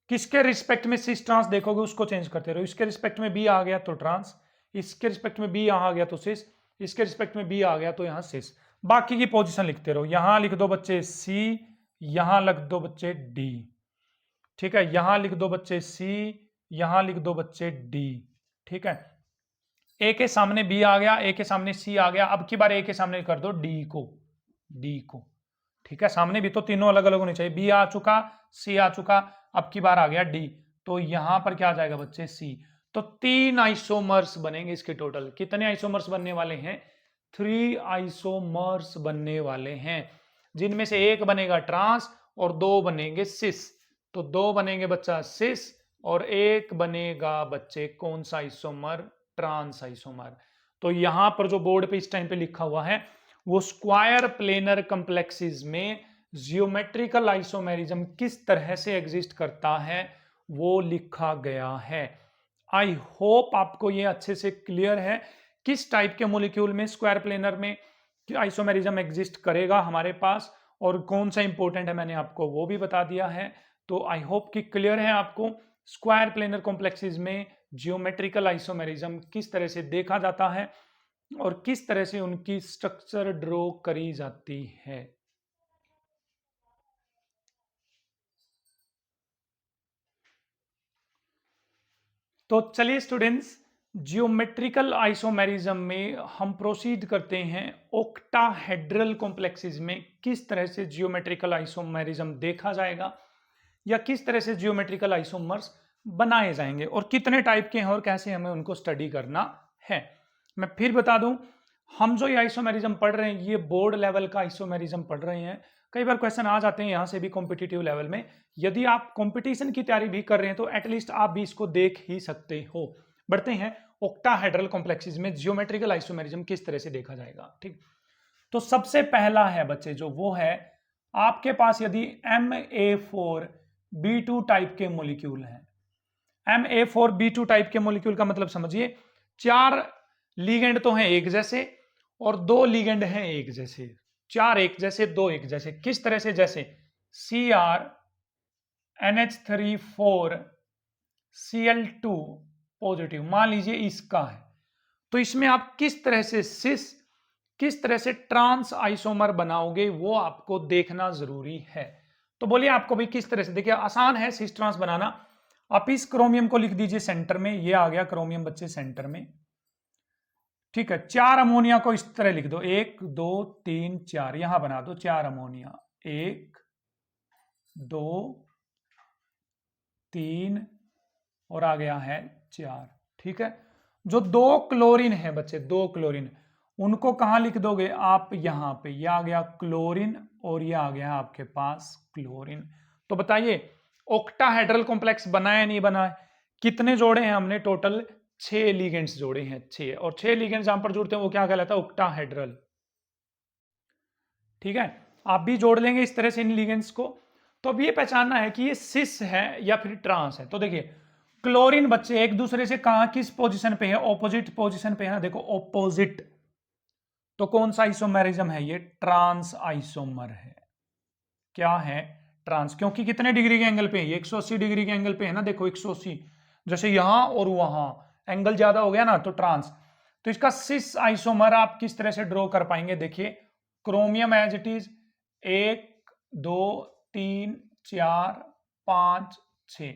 किसके रिस्पेक्ट में सिस ट्रांस देखोगे उसको चेंज करते रहो। इसके रिस्पेक्ट में बी आ गया तो ट्रांस, इसके रिस्पेक्ट में बी यहां आ गया तो सिस, इसके रिस्पेक्ट में बी आ गया तो यहां सिस। बाकी की पोजीशन लिखते रहो। यहां लिख दो बच्चे सी, यहां लिख दो बच्चे डी, ठीक है। यहां लिख दो बच्चे सी, यहां लिख दो बच्चे डी, ठीक है। ए के सामने बी आ गया, ए के सामने सी आ गया। अब की बार ए के सामने कर दो डी को, डी को, ठीक है। सामने भी तो तीनों अलग अलग होने चाहिए। बी आ चुका, सी आ चुका, अब की बार आ गया डी, तो यहां पर क्या आ जाएगा बच्चे? सी। तो 3 आइसोमर्स बनेंगे इसके। टोटल कितने आइसोमर्स बनने वाले हैं? 3 आइसोमर्स बनने वाले हैं, जिनमें से एक बनेगा ट्रांस और 2 बनेंगे सिस। तो 2 बनेंगे बच्चा सिस और एक बनेगा बच्चे कौन सा आइसोमर? Trans isomer. तो यहां पर जो बोर्ड पे इस टाइम पे लिखा हुआ है वो स्क्वायर प्लेनर कॉम्प्लेक्सेस में जियोमेट्रिकल आइसोमेरिज्म किस तरह से एग्जिस्ट करता है वो लिखा गया है। आई होप आपको ये अच्छे से क्लियर है किस टाइप के मॉलिक्यूल में स्क्वायर प्लेनर में आइसोमेरिज्म एग्जिस्ट करेगा हमारे पास, और कौन सा इंपॉर्टेंट है मैंने आपको वो भी बता दिया है। तो आई होप कि क्लियर है आपको स्क्वायर प्लेनर कॉम्प्लेक्सेस में जियोमेट्रिकल आइसोमेरिज्म किस तरह से देखा जाता है और किस तरह से उनकी स्ट्रक्चर ड्रॉ करी जाती है। तो चलिए स्टूडेंट्स, जियोमेट्रिकल आइसोमेरिज्म में हम प्रोसीड करते हैं ऑक्टाहेड्रल कॉम्प्लेक्सेस में किस तरह से जियोमेट्रिकल आइसोमेरिज्म देखा जाएगा या किस तरह से जियोमेट्रिकल आइसोमर्स बनाए जाएंगे और कितने टाइप के हैं और कैसे हमें उनको स्टडी करना है। मैं फिर बता दूं, हम जो ये आइसोमेरिज्म पढ़ रहे हैं ये बोर्ड लेवल का आइसोमेरिज्म पढ़ रहे हैं। कई बार क्वेश्चन आ जाते हैं यहां से भी कॉम्पिटिटिव लेवल में। यदि आप कंपटीशन की तैयारी भी कर रहे हैं तो एटलीस्ट आप भी इसको देख ही सकते हो। बढ़ते हैं ऑक्टाहेड्रल कॉम्प्लेक्सेस में जियोमेट्रिकल आइसोमेरिज्म किस तरह से देखा जाएगा। ठीक, तो सबसे पहला है बच्चे जो वो है आपके पास यदि MA4B2 टाइप के मॉलिक्यूल हैं। MA4B2 टाइप के मॉलिक्यूल का मतलब समझिए 4 लिगेंड तो हैं एक जैसे और 2 लिगेंड हैं एक जैसे। 4 एक जैसे, 2 एक जैसे। किस तरह से? जैसे Cr NH3 4 Cl2 पॉजिटिव मान लीजिए इसका है, तो इसमें आप किस तरह से सिस, किस तरह से ट्रांस आइसोमर बनाओगे वो आपको देखना जरूरी है। तो बोलिए आपको भाई किस तरह से, देखिए आसान है सिस ट्रांस बनाना। आप इस क्रोमियम को लिख दीजिए सेंटर में, ये आ गया क्रोमियम बच्चे सेंटर में, ठीक है। 4 अमोनिया को इस तरह लिख दो, 1 2 3 4, यहां बना दो 4 अमोनिया, 1 2 3 और आ गया है 4, ठीक है। जो 2 क्लोरीन है बच्चे, 2 क्लोरीन, उनको कहां लिख दोगे आप, यहां पे, ये आ गया क्लोरीन और ये आ गया आपके पास क्लोरीन। तो बताइए ऑक्टाहेड्रल कॉम्प्लेक्स बना है नहीं बना है? कितने जोड़े हैं हमने टोटल, 6 लिगेंड्स जोड़े हैं, 6, और 6 लिगेंड्स यहां पर जुड़ते हैं वो क्या कहलाता है, ऑक्टाहेड्रल, ठीक है। आप भी जोड़ लेंगे इस तरह से इन लिगेंड्स को। तो अब ये पहचानना है कि ये सिस है या फिर ट्रांस है। तो देखिए क्लोरीन बच्चे एक दूसरे से कहां, किस पोजीशन पे है, ऑपोजिट पोजीशन पे है ना, देखो ऑपोजिट। तो कौन सा आइसोमेरिज्म है, ये ट्रांस आइसोमर है। क्या है, ट्रांस, क्योंकि कितने डिग्री के एंगल पे है, ये 180 डिग्री के एंगल पे है ना, देखो 180, जैसे यहां और वहां एंगल ज्यादा हो गया ना, तो ट्रांस। तो इसका सिस आइसोमर आप किस तरह से ड्रॉ कर पाएंगे, देखिए क्रोमियम एज इट इज 1 2 3 4 5 6,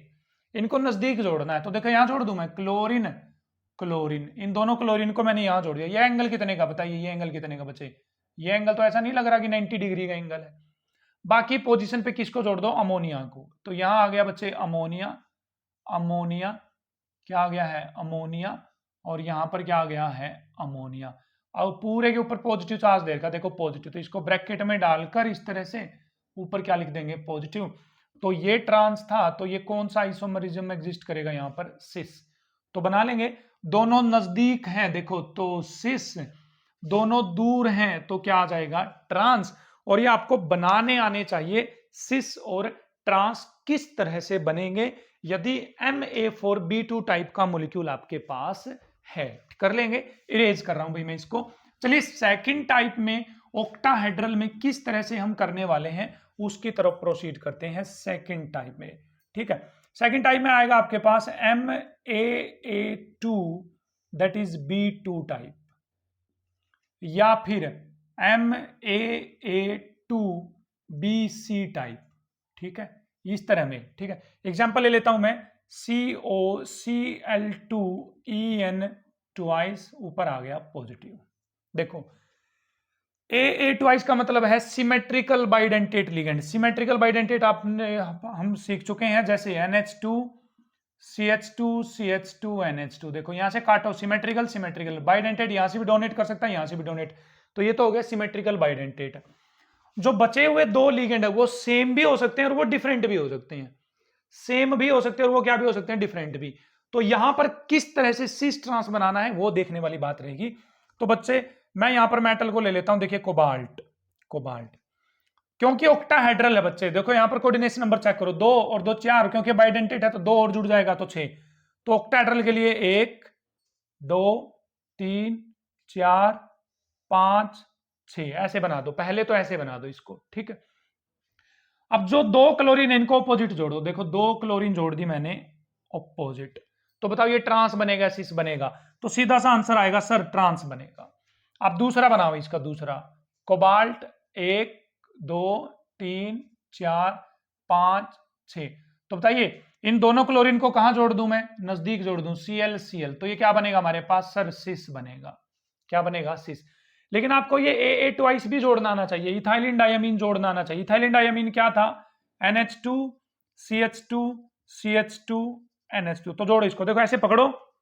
इनको नजदीक जोड़ना है। तो देखो यहां जोड़ दूं मैं, क्लोरीन क्लोरीन, इन दोनों क्लोरीन को मैंने यहां जोड़ दिया। ये एंगल कितने का बताइए, ये एंगल कितने का बच्चे, ये एंगल तो ऐसा नहीं लग रहा कि 90 डिग्री का एंगल है। बाकी पोजीशन पे किसको जोड़ दो, अमोनिया को। तो यहां आ गया बच्चे अमोनिया, अमोनिया क्या आ गया है, अमोनिया, और यहां पर क्या आ गया है, अमोनिया। अब पूरे के ऊपर पॉजिटिव चार्ज देगा, देखो पॉजिटिव, तो इसको ब्रैकेट में डालकर इस तरह से ऊपर क्या लिख देंगे, पॉजिटिव। तो ये ट्रांस था, तो ये कौन सा आइसोमरिज्म एग्जिस्ट करेगा यहां पर, सिस। तो बना लेंगे, दोनों नजदीक हैं देखो तो सिस, दोनों दूर हैं तो क्या आ जाएगा, ट्रांस। और ये आपको बनाने आने चाहिए, सिस और ट्रांस किस तरह से बनेंगे यदि Ma4B2 टाइप का मॉलिक्यूल आपके पास है। कर लेंगे, इरेज कर रहा हूं भाई मैं इसको। चलिए सेकंड टाइप में ऑक्टाहेड्रल में किस तरह से हम करने वाले हैं उसकी तरफ प्रोसीड करते हैं सेकंड टाइप में, ठीक है। सेकंड टाइप में आएगा आपके पास MAA2 that is B2 type, या फिर MAA2BC टाइप, ठीक है, इस तरह में, ठीक है। एग्जांपल ले लेता हूं मैं, COCl2En ट्वाइस, ऊपर आ गया पॉजिटिव। देखो AA ट्वाइस का मतलब है symmetrical bidentate ligand. Symmetrical bidentate आपने, हम सीख चुके हैं, जैसे NH2 CH2 CH2 NH2, देखो यहां से काटो, सिमेट्रिकल सिमेट्रिकल, बाइडेंटेट यहां से भी डोनेट कर सकता है, यहां से भी डोनेट, तो ये तो हो गया सिमेट्रिकल बाइडेंटेट। जो बचे हुए 2 लिगेंड है वो सेम भी हो सकते हैं और वो डिफरेंट भी हो सकते हैं, सेम भी हो सकते हैं और वो क्या भी हो सकते हैं, डिफरेंट भी। तो यहां पर किस तरह से सिस ट्रांस बनाना है वो देखने वाली बात रहेगी। तो बच्चे मैं यहां पर मेटल को ले लेता हूं, देखिए कोबाल्ट, कोबाल्ट क्योंकि ऑक्टाहेड्रल है बच्चे, देखो यहां पर कोऑर्डिनेशन नंबर चेक करो, 2 और 2 4, क्योंकि बाइडेंटेट है तो 2 और जुड़ जाएगा तो 6। तो ऑक्टाहेड्रल के लिए 1 2 3 4 5 6 ऐसे बना दो, पहले तो ऐसे बना दो इसको, ठीक है। अब जो 2 क्लोरीन इनको ऑपोजिट जोड़ो, देखो 2 क्लोरीन जोड़ दी मैंने ऑपोजिट, तो बताओ ये ट्रांस बनेगा सिस बनेगा? तो सीधा सा आंसर आएगा सर ट्रांस बनेगा। अब दूसरा बनाओ इसका, दूसरा कोबाल्ट 1 2 3 4 5 6, तो बताइए इन दोनों क्लोरीन को कहां जोड़ दूं मैं, नजदीक जोड़ दूं, Cl तो ये क्या बनेगा हमारे पास सर, सिस बनेगा। क्या बनेगा, सिस। लेकिन आपको ये AA ट्वाइस भी जोड़ना आना चाहिए, इथाइलिन डायमीन जोड़ना आना चाहिए। इथाइलिन डायमीन क्या था, NH2 CH2 CH2 NH2, तो जोड़ो इसको, देखो ऐसे पकड़ो,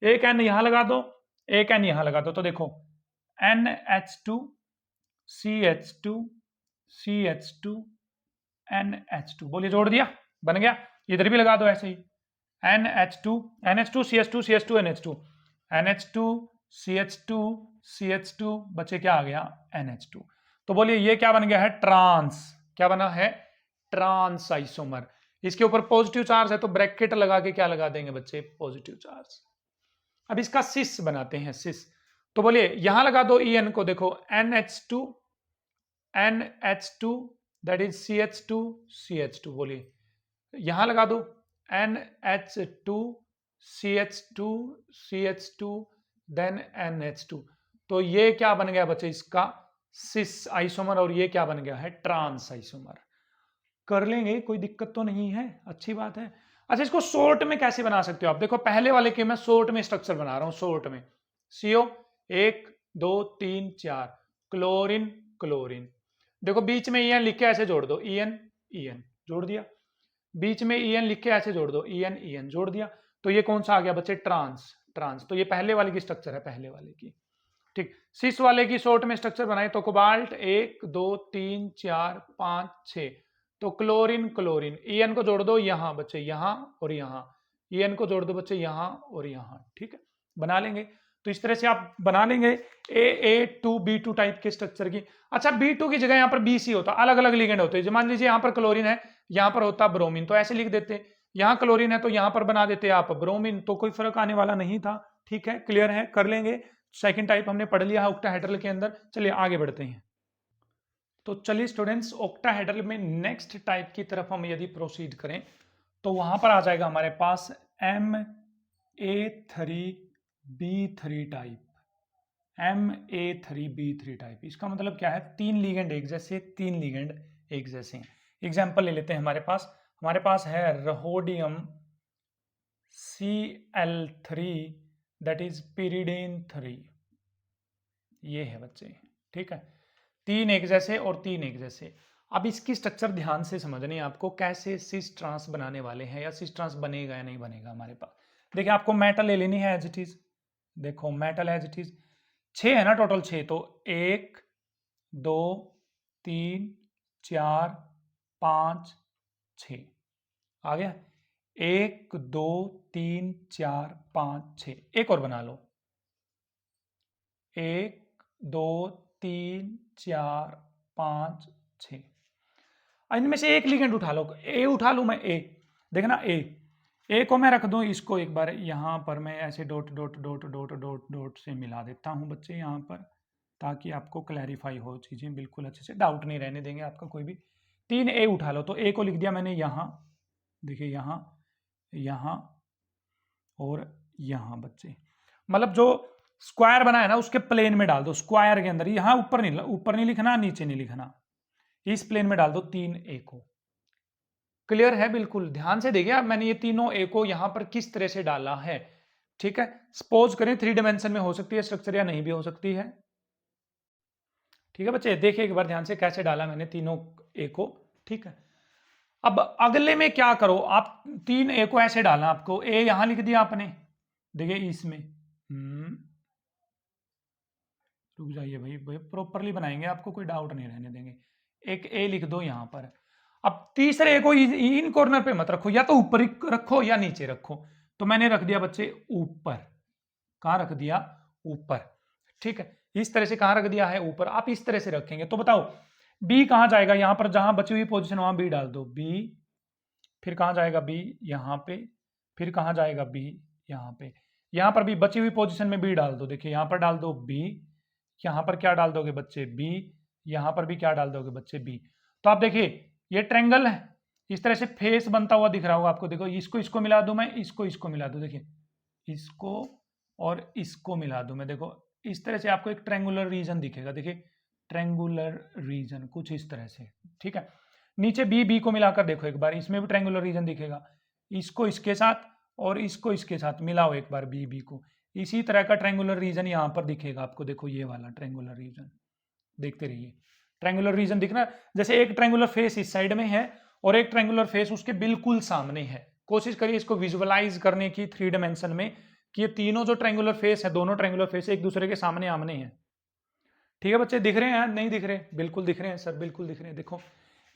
एक N यहां लगा दो, एक N यहां लगा दो, तो देखो NH2 CH2 CH2 NH2, बोलिए जोड़ दिया, बन गया। इधर भी लगा दो ऐसे ही, NH2 NH2 CH2 CH2 NH2 NH2 CH2 CH2, बच्चे क्या आ गया, NH2। तो बोलिए ये क्या बन गया है, ट्रांस। क्या बना है, ट्रांस आइसोमर। इसके ऊपर पॉजिटिव चार्ज है तो ब्रैकेट लगा के क्या लगा देंगे बच्चे, पॉजिटिव चार्ज। अब इसका सिस बनाते हैं, सिस। तो बोलिए यहां लगा दो En को, देखो NH2 NH2 that is CH2 CH2, बोलिए यहां लगा दो, NH2 CH2 CH2 then NH2। तो ये क्या बन गया बच्चे, इसका सिस आइसोमर, और ये क्या बन गया है, ट्रांस आइसोमर। कर लेंगे, कोई दिक्कत तो नहीं है, अच्छी बात है। अच्छा, इसको शॉर्ट में कैसे बना सकते हो आप, देखो पहले वाले के मैं शॉर्ट में स्ट्रक्चर बना रहा हूं, शॉर्ट में CO 1 2 3 4, क्लोरीन क्लोरीन, देखो बीच में EN लिख के ऐसे जोड़ दो, EN EN जोड़ दिया, बीच में EN लिख के ऐसे जोड़ दो, EN EN जोड़ दिया, तो ये कौन सा आ गया बच्चे, ट्रांस ट्रांस। तो ये पहले वाले की स्ट्रक्चर है, पहले वाले की। ठीक, सिस वाले की शॉर्ट में स्ट्रक्चर बनाए तो कोबाल्ट 1 2 3 4 5 6, तो क्लोरीन क्लोरीन, EN को जोड़ दो यहां बच्चे, यहां और यहां, EN को जोड़ दो बच्चे यहां और यहां। ठीक है, बना लेंगे। तो इस तरह से आप बना लेंगे A2 B2 टाइप के स्ट्रक्चर की। अच्छा, B2 की जगह यहाँ पर BC होता, अलग अलग लिगेंड होते हैं। मान लीजिए यहाँ पर क्लोरीन है, यहाँ पर होता ब्रोमीन, तो ऐसे लिख देते, यहाँ क्लोरीन है तो यहाँ पर बना देते आप ब्रोमीन, तो कोई फर्क आने वाला नहीं था। ठीक है, क्लियर है, कर लेंगे। सेकंड टाइप हमने पढ़ लिया है ऑक्टाहेड्रल के अंदर। चलिए आगे बढ़ते हैं। तो चलिए स्टूडेंट्स, ऑक्टाहेड्रल में नेक्स्ट टाइप की तरफ हम यदि प्रोसीड करें तो वहां पर आ जाएगा हमारे पास MA3B3 टाइप, MA3B3 टाइप। इसका मतलब क्या है, तीन लिगेंड एक जैसे, तीन लिगेंड एक जैसे। एग्जाम्पल ले लेते हैं, हमारे पास है रहोडियम Cl3 दैट इज pyridine 3, ये है बच्चे। ठीक है, तीन एक जैसे और तीन एक जैसे। अब इसकी स्ट्रक्चर ध्यान से समझनी है आपको, कैसे सिस ट्रांस बनाने वाले हैं, या सिस ट्रांस बनेगा या नहीं बनेगा हमारे पास। देखिए, आपको मेटल ले लेनी है एज इट इज, देखो मेटल एज इट इज 6 है ना टोटल, 6, तो 1 2 3 4 5 6 आ गया, 1 2 3 4 5 6, एक और बना लो, 1 2 3 4 5 6। इनमें से एक लिगेंड उठा लो, ए उठा लू मैं, ए देखना, ए को मैं रख दूं, इसको एक बार यहां पर मैं ऐसे dot dot dot dot dot dot से मिला देता हूं बच्चे यहां पर, ताकि आपको क्लैरिफाई हो चीजें, बिल्कुल अच्छे से डाउट नहीं रहने देंगे आपका कोई भी। 3 ए उठा लो, तो ए को लिख दिया मैंने यहां, देखिए यहां, यहां और यहां बच्चे, मतलब जो स्क्वायर बना है ना उसके प्लेन में डाल दो, स्क्वायर के अंदर, यहां ऊपर नहीं लिखना, नीचे नहीं लिखना, इस प्लेन में डाल दो 3 ए को। क्लियर है, बिल्कुल ध्यान से देखिए, मैंने ये तीनों ए को यहां पर किस तरह से डाला है। ठीक है, सपोज करें 3 डायमेंशन में हो सकती है स्ट्रक्चर या नहीं भी हो सकती है। ठीक है बच्चे, देखिए एक बार ध्यान से कैसे डाला मैंने तीनों ए को। ठीक है, अब अगले में क्या करो आप, 3 ए को ऐसे डालना, आपको ए यहां लिख दिया आपने, देखिए इसमें, रुक जाइए भाई, प्रॉपरली बनाएंगे, आपको कोई डाउट नहीं रहने देंगे। एक ए लिख दो यहां पर। अब तीसरे को इन कॉर्नर पे मत रखो, या तो ऊपर रखो या नीचे रखो, तो मैंने रख दिया बच्चे ऊपर। कहां रख दिया, ऊपर। ठीक है, इस तरह से कहां रख दिया है, ऊपर। आप इस तरह से रखेंगे तो बताओ बी कहां जाएगा, यहां पर जहां बची हुई पोजीशन वहां बी डाल दो, बी, फिर कहां जाएगा बी, यहां पे, फिर कहां जाएगा बी, यहां पे, यहां पर भी बची हुई पोजीशन में बी डाल दो, देखिए यहां पर डाल दो बी, यहां पर क्या डाल दोगे बच्चे, बी, यहां पर भी क्या डाल दोगे बच्चे, बी। तो आप देखिए ये ट्रायंगल है, इस तरह से फेस बनता हुआ दिख रहा होगा आपको, देखो इसको इसको मिला दूं मैं, इसको मिला दूं, देखिए इसको और इसको मिला दूं मैं, देखो इस तरह से आपको एक ट्रायंगुलर रीजन दिखेगा, देखिए ट्रायंगुलर रीजन कुछ इस तरह से। ठीक है, नीचे बी को मिलाकर देखो एक बार, इसमें भी ट्रायंगुलर रीजन दिखेगा, इसको इसके साथ और इसको इसके साथ मिलाओ एक बार बी को, इसी तरह का ट्रायंगुलर रीजन यहां पर दिखेगा आपको, देखो ये वाला ट्रायंगुलर रीजन, देखते रहिए ट्रायंगुलर रीजन दिखना, जैसे एक ट्रायंगुलर फेस इस साइड में है और एक ट्रायंगुलर फेस उसके बिल्कुल सामने है। कोशिश करिए इसको विजुअलाइज करने की 3 डायमेंशन में, कि ये तीनों जो ट्रायंगुलर फेस है, दोनों ट्रायंगुलर फेस एक दूसरे के सामने आमने हैं। ठीक है बच्चे, दिख रहे हैं, नहीं दिख रहे, बिल्कुल दिख रहे हैं सर, बिल्कुल दिख रहे हैं, देखो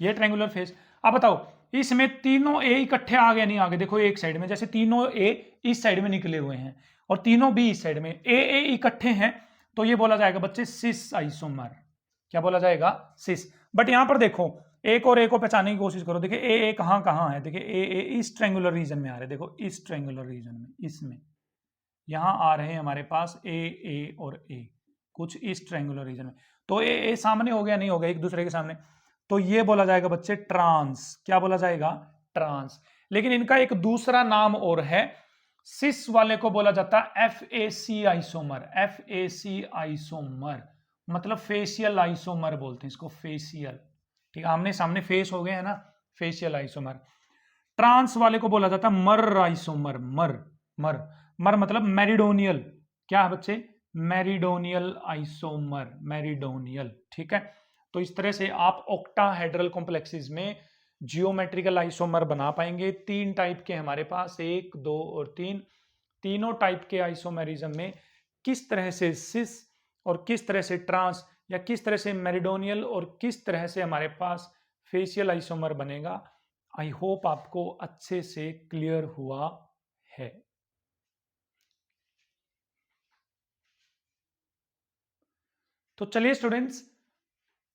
ये ट्रायंगुलर फेस। अब बताओ इसमें तीनों ए इकट्ठे आ गए नहीं आ गए, देखो एक साइड में, जैसे तीनों ए इस साइड में निकले हुए हैं और तीनों बी इस साइड में, ए इकट्ठे हैं, तो ये बोला जाएगा बच्चे सिस आइसोमर। क्या बोला जाएगा, सिस। बट यहां पर देखो एक और ए को पहचानने की कोशिश करो, देखिए ए कहां कहां है, देखिए ए इस ट्रायंगुलर रीजन में आ रहे हैं, देखो इस ट्रायंगुलर रीजन में, इसमें यहां आ रहे हैं हमारे पास ए और ए, कुछ इस ट्रायंगुलर रीजन में, तो ए सामने हो गया नहीं हो गया एक दूसरे के सामने, तो ये बोला जाएगा बच्चे ट्रांस। क्या बोला जाएगा, ट्रांस। लेकिन इनका एक दूसरा नाम और है। सिस वाले को बोला जाता है FAC आइसोमर। FAC आइसोमर मतलब फेशियल आइसोमर बोलते हैं इसको, फेशियल। ठीक है, आमने सामने फेस हो गए है ना, फेशियल आइसोमर। ट्रांस वाले को बोला जाता है मर आइसोमर। मर मर मर मतलब मेरिडोनियल। क्या है बच्चे? Meridional isomer, meridional. ठीक है, तो इस तरह से आप ऑक्टाहेड्रल कॉम्प्लेक्सेस में जियोमेट्रिकल आइसोमर बना पाएंगे। 3 टाइप के हमारे पास, 1, 2 और 3। तीनों टाइप के आइसोमेरिज्म में किस तरह से सिस और किस तरह से ट्रांस या किस तरह से मेरिडोनियल और किस तरह से हमारे पास फेशियल आइसोमर बनेगा, आई होप आपको अच्छे से क्लियर हुआ है। तो चलिए स्टूडेंट्स,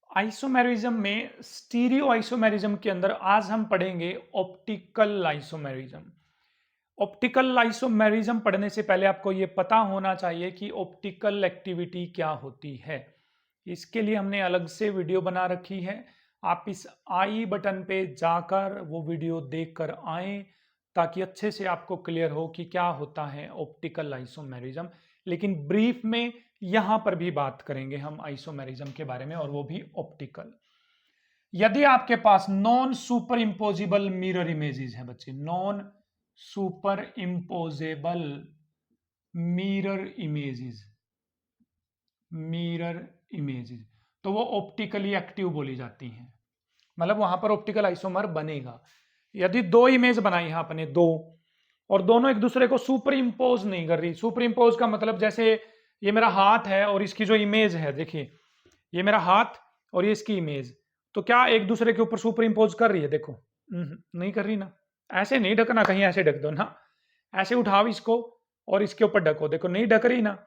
आइसोमेरिज्म में स्टीरियो आइसोमेरिज्म के अंदर आज हम पढ़ेंगे ऑप्टिकल आइसोमेरिज्म। ऑप्टिकल आइसोमेरिज्म पढ़ने से पहले आपको यह पता होना चाहिए कि ऑप्टिकल एक्टिविटी क्या होती है। इसके लिए हमने अलग से वीडियो बना रखी है, आप इस आई बटन पे जाकर वो वीडियो देखकर आएं ताकि अच्छे से आपको क्लियर हो कि क्या होता है ऑप्टिकल आइसोमेरिज्म। लेकिन ब्रीफ में यहां पर भी बात करेंगे हम आइसोमेरिज्म के बारे में, और वो भी ऑप्टिकल। यदि आपके पास non super impossible mirror images है बच्चे, non super imposable mirror images, mirror images, तो वो ऑप्टिकली एक्टिव बोली जाती हैं। मतलब वहां पर ऑप्टिकल आइसोमर बनेगा। यदि 2 इमेज बनाई है आपने, 2, और दोनों एक दूसरे को सुपर इम्पोज नहीं कर रही। सुपर इम्पोज का मतलब जैसे ये मेरा हाथ है और इसकी जो इमेज है, देखिए ये मेरा हाथ और ये इसकी इमेज, तो क्या एक दूसरे के ऊपर सुपर इम्पोज कर रही है? देखो नहीं कर रही ना। ऐसे नहीं ढकना, कहीं ऐसे ढक दो ना, ऐसे उठाओ इसको और इसके ऊपर ढको, देखो नहीं ढक रही ना।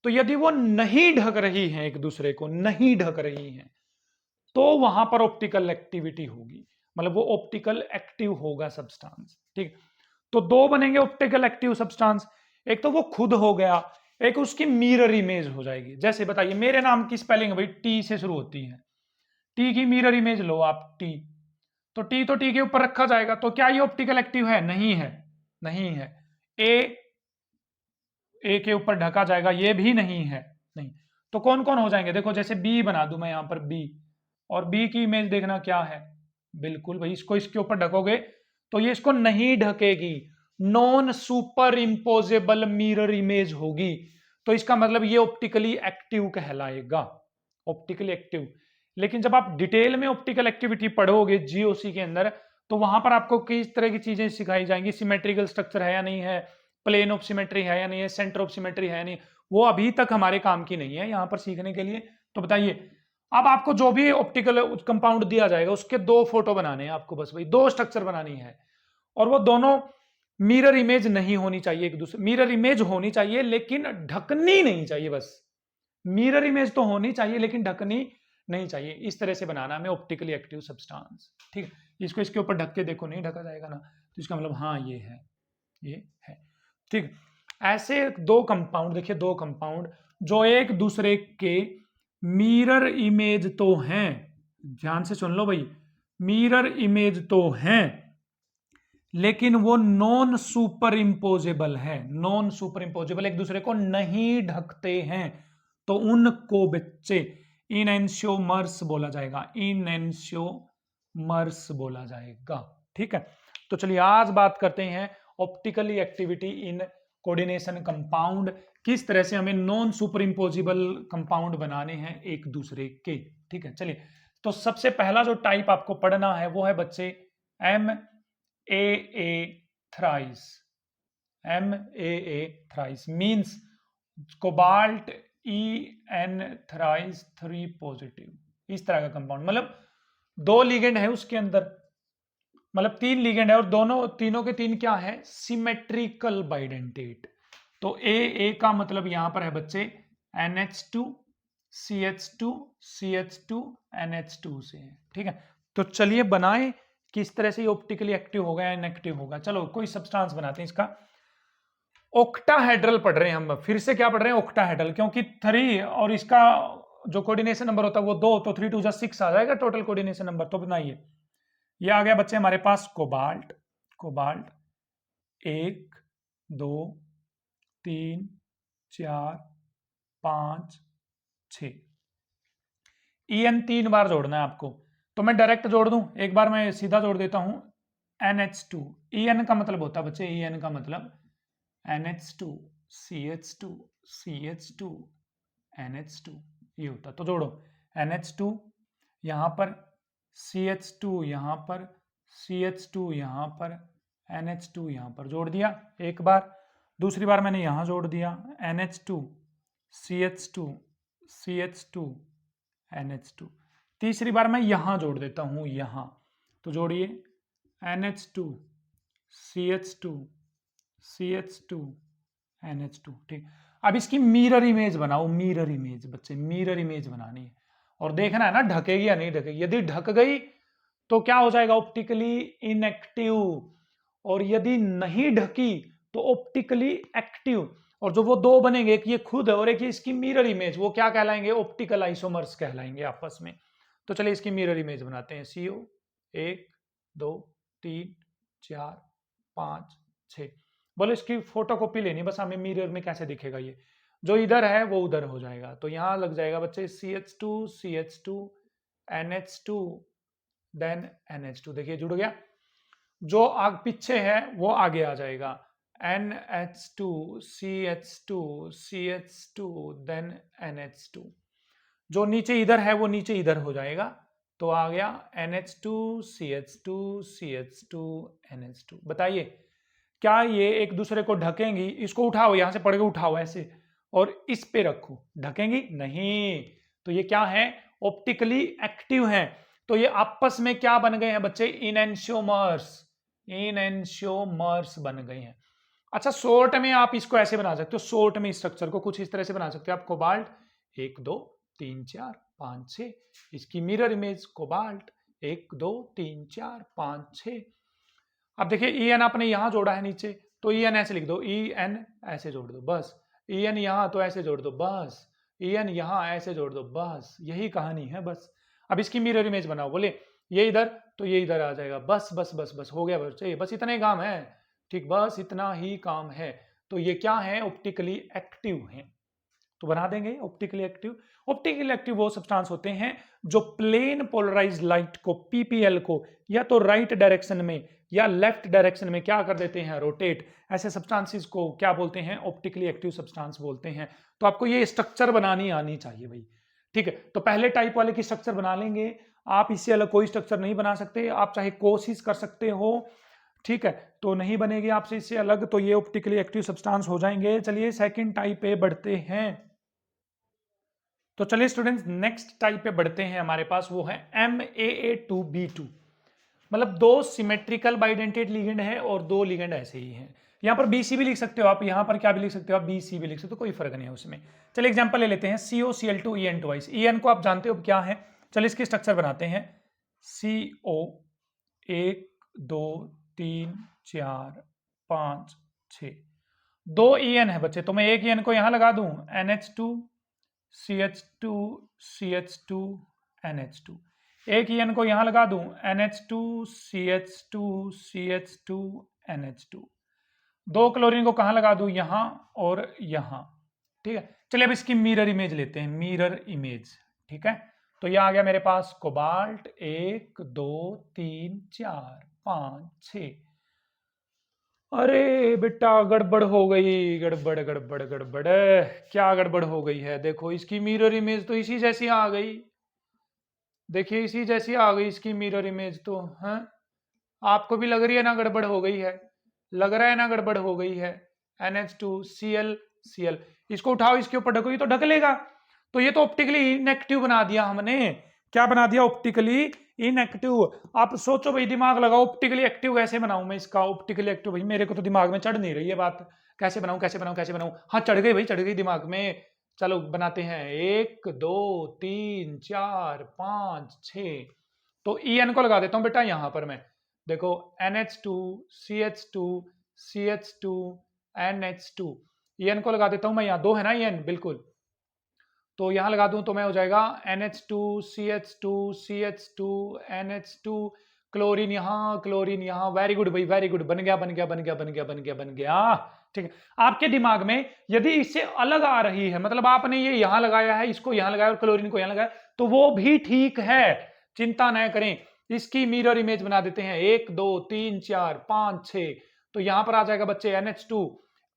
तो यदि वो नहीं ढक रही है, एक दूसरे को नहीं ढक रही है, तो वहां पर ऑप्टिकल एक्टिविटी होगी, मतलब वो ऑप्टिकल एक्टिव होगा सब्सटेंस। ठीक, तो 2 बनेंगे ऑप्टिकल एक्टिव सब्सटेंस। एक तो वो खुद हो गया, एक उसकी मिरर इमेज हो जाएगी। जैसे बताइए, मेरे नाम की स्पेलिंग भाई टी से शुरू होती है, टी की मिरर इमेज लो आप, टी, तो टी के ऊपर रखा जाएगा। तो क्या ये ऑप्टिकल एक्टिव है? नहीं है, नहीं है। ए के ऊपर ढका जाएगा, ये भी नहीं है, नहीं। तो कौन कौन हो जाएंगे? देखो जैसे बी बना दूं मैं यहां पर, बी, और बी की इमेज देखना क्या है, बिल्कुल भाई इसको इसके ऊपर ढकोगे तो ये इसको नहीं ढकेगी, non super imposable mirror image होगी। तो इसका मतलब ये ऑप्टिकली एक्टिव कहलाएगा, ऑप्टिकली एक्टिव। लेकिन जब आप डिटेल में ऑप्टिकल एक्टिविटी पढ़ोगे जीओसी के अंदर, तो वहां पर आपको किस तरह की चीजें सिखाई जाएंगी, सिमेट्रिकल स्ट्रक्चर है या नहीं है, प्लेन ऑफ सिमेट्री है या नहीं है, सेंटर ऑफ सिमेट्री है या नहीं, वो अभी तक हमारे काम की नहीं है यहां पर सीखने के लिए। तो बताइए, अब आपको जो भी ऑप्टिकल कंपाउंड दिया जाएगा उसके 2 फोटो बनाने हैं आपको, बस भाई 2 स्ट्रक्चर बनानी है, और वो दोनों मिरर इमेज नहीं होनी चाहिए एक दूसरे, मिरर इमेज होनी चाहिए लेकिन ढकनी नहीं चाहिए। बस मिरर इमेज तो होनी चाहिए लेकिन ढकनी नहीं चाहिए। इस तरह से बनाना हमें ऑप्टिकली एक्टिव सब्सटेंस। ठीक है, इसको इसके ऊपर ढक के देखो, नहीं ढका जाएगा ना, तो इसका मतलब हाँ ये है, ये है। ठीक, ऐसे 2 कंपाउंड देखिए, 2 कंपाउंड जो एक दूसरे के मिरर इमेज तो हैं, ध्यान से सुन लो भाई, मिरर इमेज तो हैं लेकिन वो नॉन सुपर इम्पोजेबल है, नॉन सुपर इम्पोजेबल, एक दूसरे को नहीं ढकते हैं, तो उनको बच्चे इनएंशियोमर्स बोला जाएगा, इनएंशियोमर्स बोला जाएगा। ठीक है, तो चलिए आज बात करते हैं optically activity in coordination compound, किस तरह से हमें नॉन सुपर इम्पोजिबल कंपाउंड बनाने हैं एक दूसरे के। ठीक है, चलिए, तो सबसे पहला जो टाइप आपको पढ़ना है वो है बच्चे MAA thrice. MAA thrice means cobalt EN thrice 3 positive. इस तरह का कंपाउंड, मतलब 2 लिगेंड है उसके अंदर, मतलब 3 लिगेंड है और दोनों तीनों के 3 क्या है, सिमेट्रिकल बाइडेंटेट। तो ए का मतलब यहां पर है बच्चे NH2 CH2 CH2 NH2 से है। ठीक है, तो चलिए बनाएं किस तरह से ये ऑप्टिकली एक्टिव होगा या इनएक्टिव होगा। चलो कोई सब्सटेंस बनाते हैं इसका। ऑक्टाहेड्रल पढ़ रहे हैं हम, फिर से क्या पढ़ रहे हैं, ऑक्टाहेड्रल, क्योंकि 3 और इसका जो कोऑर्डिनेशन नंबर होता है वो 2, तो 3 2 6 आ जाएगा टोटल कोऑर्डिनेशन नंबर। तो बनाइए, ये आ गया बच्चे हमारे पास कोबाल्ट, कोबाल्ट 1 2 3 4 5 6। En 3 बार जोड़ना है आपको, तो मैं डायरेक्ट जोड़ दूं, एक बार मैं सीधा जोड़ देता हूं NH2। En का मतलब होता है बच्चे, En का मतलब NH2 CH2 CH2 NH2 ये होता, तो जोड़ो NH2 यहां पर, CH2 यहां पर, CH2 यहां पर, NH2 यहां पर, जोड़ दिया एक बार। दूसरी बार मैंने यहां जोड़ दिया NH2 CH2 CH2 NH2। तीसरी बार मैं यहां जोड़ देता हूं यहां, तो जोड़िए NH2 CH2 CH2 NH2। ठीक, अब इसकी मिरर इमेज बनाओ, मिरर इमेज बच्चे, मिरर इमेज बनानी है और देखना है ना ढकेगी या नहीं ढकेगी। यदि ढक गई तो क्या हो जाएगा, ऑप्टिकली इनएक्टिव, और यदि नहीं ढकी तो ऑप्टिकली एक्टिव। और जो वो दो बनेंगे, एक ये खुद है और एक ये इसकी मिरर इमेज, वो क्या कहलाएंगे, ऑप्टिकल आइसोमर्स कहलाएंगे आपस में। तो चलिए इसकी मिरर इमेज बनाते हैं। CO 1 2 3 4 5 6। बोलो इसकी फोटो कॉपी लेनी, बस हमें मिरर में कैसे दिखेगा, ये जो इधर है वो उधर हो जाएगा। तो यहां लग जाएगा बच्चे CH2 CH2 NH2 then NH2, देखिए जुड़ गया। जो आग पीछे है वो आगे आ जाएगा, NH2 CH2 CH2 then NH2। जो नीचे इधर है वो नीचे इधर हो जाएगा, तो आ गया NH2 CH2 CH2 NH2। बताइए क्या ये एक दूसरे को ढकेंगी? इसको उठाओ, यहां से पढ़ के उठाओ ऐसे और इस पे रखो, ढकेंगी नहीं। तो ये क्या है, ऑप्टिकली एक्टिव है। तो ये आपस में क्या बन गए हैं बच्चे, इनएंशियोमर्स, इनएंशियोमर्स बन गए हैं। अच्छा शॉर्ट में आप इसको ऐसे बना सकते हो, शॉर्ट में स्ट्रक्चर को कुछ इस तरह से बना सकते हो आप, कोबाल्ट 1 2 3 4 5 6, इसकी मिरर इमेज कोबाल्ट 1 2 3 4 5 6। अब देखिए En आपने यहां जोड़ा है नीचे, तो En ऐसे लिख दो, En ऐसे जोड़ दो बस, En यहां तो ऐसे जोड़ दो बस, En यहां ऐसे जोड़ दो बस, यही कहानी है बस। अब इसकी मिरर इमेज बनाओ, बोले ये इधर तो ये इधर आ जाएगा, बस बस बस बस हो गया बच्चे, बस इतना ही काम है। ठीक, बस इतना ही काम है। तो ये क्या है, ऑप्टिकली एक्टिव है, तो बना देंगे ऑप्टिकली एक्टिव। ऑप्टिकली एक्टिव वो सब्सटेंस होते हैं जो प्लेन पोलराइज्ड लाइट को, पीपीएल को, या तो राइट डायरेक्शन में या लेफ्ट डायरेक्शन में क्या कर देते हैं, रोटेट। ऐसे सब्सटेंसेस को क्या बोलते हैं, ऑप्टिकली एक्टिव सब्सटेंस बोलते हैं। तो आपको ये स्ट्रक्चर बनानी आनी चाहिए भाई। ठीक है, तो पहले टाइप वाले की स्ट्रक्चर बना लेंगे, आप इससे अलग कोई स्ट्रक्चर नहीं बना सकते, आप चाहे कोशिश कर सकते हो। ठीक है, तो नहीं बनेगी आपसे इससे अलग, तो ये ऑप्टिकली एक्टिव सब्सटेंस हो जाएंगे। चलिए सेकंड टाइप पे बढ़ते हैं। तो चलिए स्टूडेंट्स नेक्स्ट टाइप पे बढ़ते हैं, हमारे पास वो है MAA2B2। मतलब दो सिमेट्रिकल बाइडेंटेड लिगेंड है और दो लिगेंड ऐसे ही हैं। यहाँ पर BC भी लिख सकते हो आप, यहाँ पर क्या भी लिख सकते हो आप, BC भी लिख सकते हो, कोई फर्क नहीं है उसमें। चलिए एग्जांपल ले लेते हैं, COCl2 En ट्वाइस। En को आप जानते हो क्या है, चलिए इसकी स्ट्रक्चर बनाते हैं। CO 1 2 3 4 5 6, दो En है बच्चे, तो मैं एक En को यहां लगा दूं, NH2 CH2 CH2 NH2। एक En को यहां लगा दूं, NH2 CH2 CH2 NH2। दो क्लोरीन को कहां लगा दूं, यहां और यहां। ठीक है, चलिए अब इसकी मिरर इमेज लेते हैं, मिरर इमेज। ठीक है, तो यह आ गया मेरे पास कोबाल्ट 1 2 3 4 5 6। अरे बेटा गड़बड़ हो गई, गड़बड़ गड़बड़ गड़बड़, क्या गड़बड़ हो गई है, देखो इसकी मिरर इमेज तो इसी जैसी आ गई। देखिए इसी जैसी आ गई इसकी मिरर इमेज तो है। आपको भी लग रही है ना गड़बड़ हो गई है, लग रहा है ना गड़बड़ हो गई है। NH2Cl Cl, इसको उठाओ, इसके ऊपर ढको, ये तो ढक लेगा। तो ये तो ऑप्टिकली इनएक्टिव बना दिया हमने, क्या बना दिया, ऑप्टिकली इनएक्टिव। आप सोचो भाई, दिमाग लगाओ, ऑप्टिकली एक्टिव कैसे बनाऊं मैं इसका, ऑप्टिकली एक्टिव भाई मेरे को तो दिमाग में चढ़ नहीं रही है बात, कैसे बनाऊं कैसे बनाऊं कैसे बनाऊं। हाँ चढ़ गई भाई, चढ़ गई दिमाग में। चलो बनाते हैं, 1 2 3 4 5 6। तो En को लगा देता हूं बेटा यहां पर मैं, देखो NH2 CH2 CH2 NH2। En को लगा देता हूं मैं यहां, दो है ना En, बिल्कुल। तो यहां लगा दूं तो मैं हो जाएगा NH2 CH2 CH2 NH2। Chlorine यहाँ, क्लोरीन यहाँ, वेरी गुड भाई, वेरी गुड, बन गया बन गया बन गया बन गया बन गया बन गया। ठीक है, आपके दिमाग में यदि इससे अलग आ रही है, मतलब आपने ये यहां लगाया है, इसको यहां लगाया और क्लोरीन को यहां लगाया, तो वो भी ठीक है, चिंता न करें। इसकी मिरर इमेज बना देते हैं, 1 2 3 4 5 6, तो यहां पर आ जाएगा बच्चे NH2,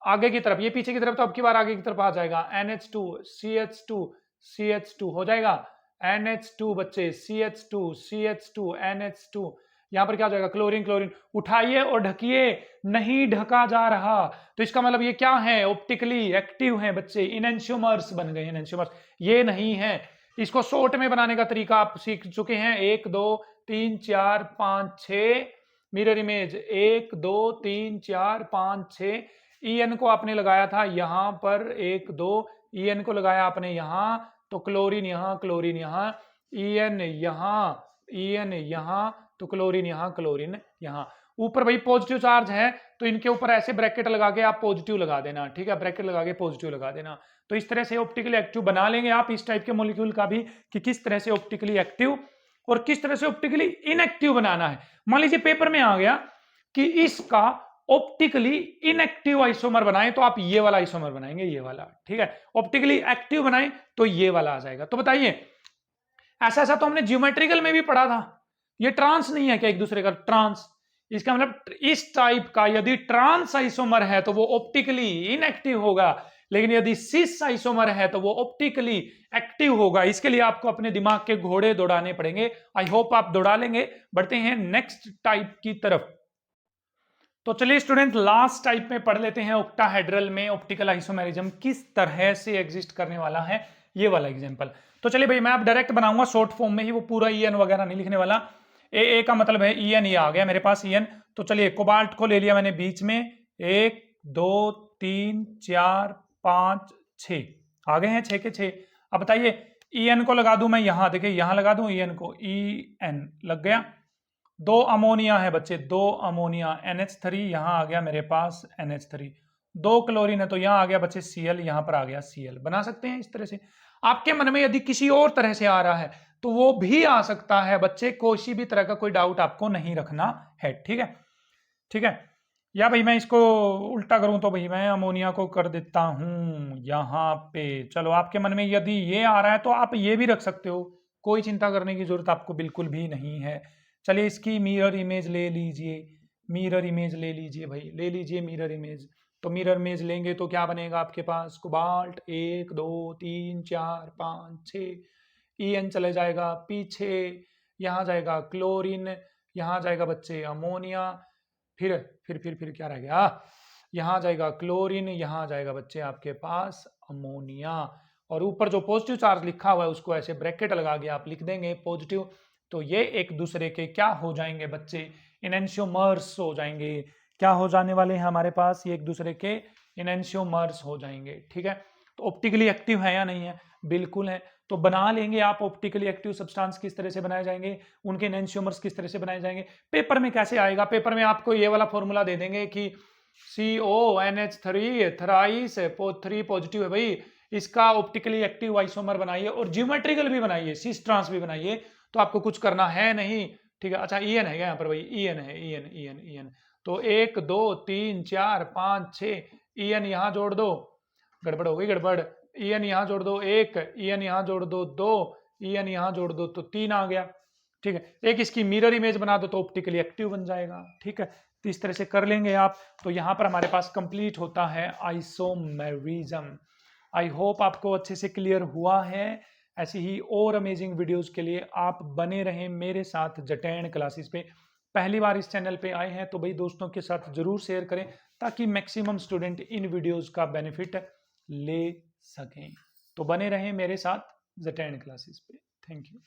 आगे की तरफ, ये पीछे की तरफ, तो अब की बार आगे की तरफ आ जाएगा NH2 CH2 CH2 हो जाएगा, NH2 बच्चे CH2 CH2 NH2, यहां पर क्या हो जाएगा, क्लोरीन क्लोरीन, उठाइए और ढकिए, नहीं ढका जा रहा, तो इसका मतलब ये क्या है, ऑप्टिकली एक्टिव है बच्चे, इनेंशियोमर्स बन गए, इनेंशियोमर्स, ये नहीं है। इसको शॉर्ट में बनाने का तरीका आप सीख चुके हैं, 1 2 3 4 5 6, मिरर इमेज 1 2 3 4 5 6, EN को आपने लगाया था यहां पर, 1 2, EN को लगाया आपने यहां, तो क्लोरीन यहां, क्लोरीन यहां, EN यहां, EN यहां, तो क्लोरीन यहां, क्लोरीन यहां, ऊपर भाई पॉजिटिव चार्ज है, तो इनके ऊपर ऐसे ब्रैकेट लगा के आप पॉजिटिव लगा देना, ठीक है, ब्रैकेट लगा के पॉजिटिव लगा देना। तो इस तरह से ऑप्टिकली एक्टिव बना लेंगे आप इस टाइप के मॉलिक्यूल का भी, कि किस तरह से ऑप्टिकली एक्टिव और किस तरह से ऑप्टिकली इनएक्टिव बनाना है। मान लीजिए पेपर में आ गया कि इसका ऑप्टिकली इनएक्टिव आइसोमर बनाएं, तो आप ये वाला आइसोमर बनाएंगे, ये वाला, ठीक है, ऑप्टिकली एक्टिव बनाएं तो ये वाला आ जाएगा। तो बताइए, ऐसा ऐसा तो हमने ज्योमेट्रिकल में भी पढ़ा था, ये ट्रांस नहीं है क्या एक दूसरे का, ट्रांस, इसका मतलब इस टाइप का यदि ट्रांस आइसोमर है तो वो ऑप्टिकली इनएक्टिव होगा, लेकिन यदि सिस आइसोमर है तो वो ऑप्टिकली एक्टिव होगा। इसके लिए आपको अपने दिमाग के घोड़े दौड़ाने पड़ेंगे, आई होप आप दौड़ा लेंगे। बढ़ते हैं नेक्स्ट टाइप की तरफ। तो चलिए स्टूडेंट, लास्ट टाइप में पढ़ लेते हैं, ऑक्टाहेड्रल में ऑप्टिकल आइसोमेरिज्म किस तरह से एग्जिस्ट करने वाला है, ये वाला एग्जांपल। तो चलिए भाई, मैं अब डायरेक्ट बनाऊंगा शॉर्ट फॉर्म में ही, वो पूरा EN वगैरह नहीं लिखने वाला। ए का मतलब है EN, ये आ गया मेरे पास EN। तो चलिए, कोबाल्ट को ले लिया मैंने बीच में, 1 2 3 4 5 6 आ गए हैं, 6 के 6। अब बताइए, EN को लगा दूं मैं यहां, देखिए यहां लगा दूं EN को, EN लग गया। 2 अमोनिया है बच्चे, 2 अमोनिया, NH3 यहां आ गया मेरे पास NH3, 2 क्लोरीन है तो यहां आ गया बच्चे Cl, यहां पर आ गया Cl। बना सकते हैं इस तरह से। आपके मन में यदि किसी और तरह से आ रहा है तो वो भी आ सकता है बच्चे, कोई भी तरह का कोई डाउट आपको नहीं रखना है, ठीक है, ठीक है। या भाई मैं इसको उल्टा करूं तो भाई मैं अमोनिया को कर देता हूं यहां पे। चलो, आपके मन में यदि ये आ रहा है तो आप ये भी रख सकते हो, कोई चिंता करने की जरूरत आपको बिल्कुल भी नहीं है। चलिए, इसकी मिरर इमेज ले लीजिए, मिरर इमेज ले लीजिए भाई, ले लीजिए मिरर इमेज। तो मिरर इमेज लेंगे तो क्या बनेगा आपके पास, कोबाल्ट 1 2 3 4 5 6, EN चले जाएगा पीछे, यहाँ जाएगा क्लोरीन, यहाँ जाएगा बच्चे अमोनिया, फिर क्या रह गया, यहाँ जाएगा क्लोरीन, यहाँ जाएगा बच्चे आपके पास अमोनिया, और ऊपर जो पॉजिटिव चार्ज लिखा हुआ है उसको ऐसे ब्रैकेट लगा के आप लिख देंगे पॉजिटिव। तो ये एक दूसरे के क्या हो जाएंगे बच्चे, इनेंशियोमर्स हो जाएंगे। क्या हो जाने वाले हैं हमारे पास, ये एक दूसरे के इनेंशियोमर्स हो जाएंगे, ठीक है। तो ऑप्टिकली एक्टिव है या नहीं है, बिल्कुल है। तो बना लेंगे आप, ऑप्टिकली एक्टिव सब्सटेंस किस तरह से बनाए जाएंगे, उनके इनेंशियोमर्स किस तरह से बनाए जाएंगे। पेपर में कैसे आएगा, पेपर में आपको ये वाला फॉर्मूला दे देंगे कि CONH3 थ्राइस 3 पॉजिटिव है भाई, इसका ऑप्टिकली एक्टिव आइसोमर बनाइए और ज्योमेट्रिकल भी बनाइए, सिस ट्रांस भी बनाइए, तो आपको कुछ करना है नहीं, ठीक है। अच्छा, EN है यहाँ पर भाई, EN है, EN। तो 1 2 3 4 5 6, EN यहाँ जोड़ दो, गड़बड़ हो गई गड़बड़, EN यहाँ जोड़ दो 1, EN यहाँ जोड़ दो 2, EN यहाँ जोड़ दो तो 3 आ गया, ठीक है। एक इसकी मिरर इमेज बना दो तो ऑप्टिकली एक्टिव बन जाएगा, ठीक है। तो इस तरह से कर लेंगे आप। तो यहाँ पर हमारे पास कंप्लीट होता है आइसोमेरिज्म। आई होप आपको अच्छे से क्लियर हुआ है। ऐसी ही और अमेजिंग वीडियोस के लिए आप बने रहें मेरे साथ जटैन क्लासेस पे। पहली बार इस चैनल पे आए हैं तो भाई दोस्तों के साथ जरूर शेयर करें, ताकि मैक्सिमम स्टूडेंट इन वीडियोस का बेनिफिट ले सकें। तो बने रहें मेरे साथ जटैन क्लासेस पे। Thank you.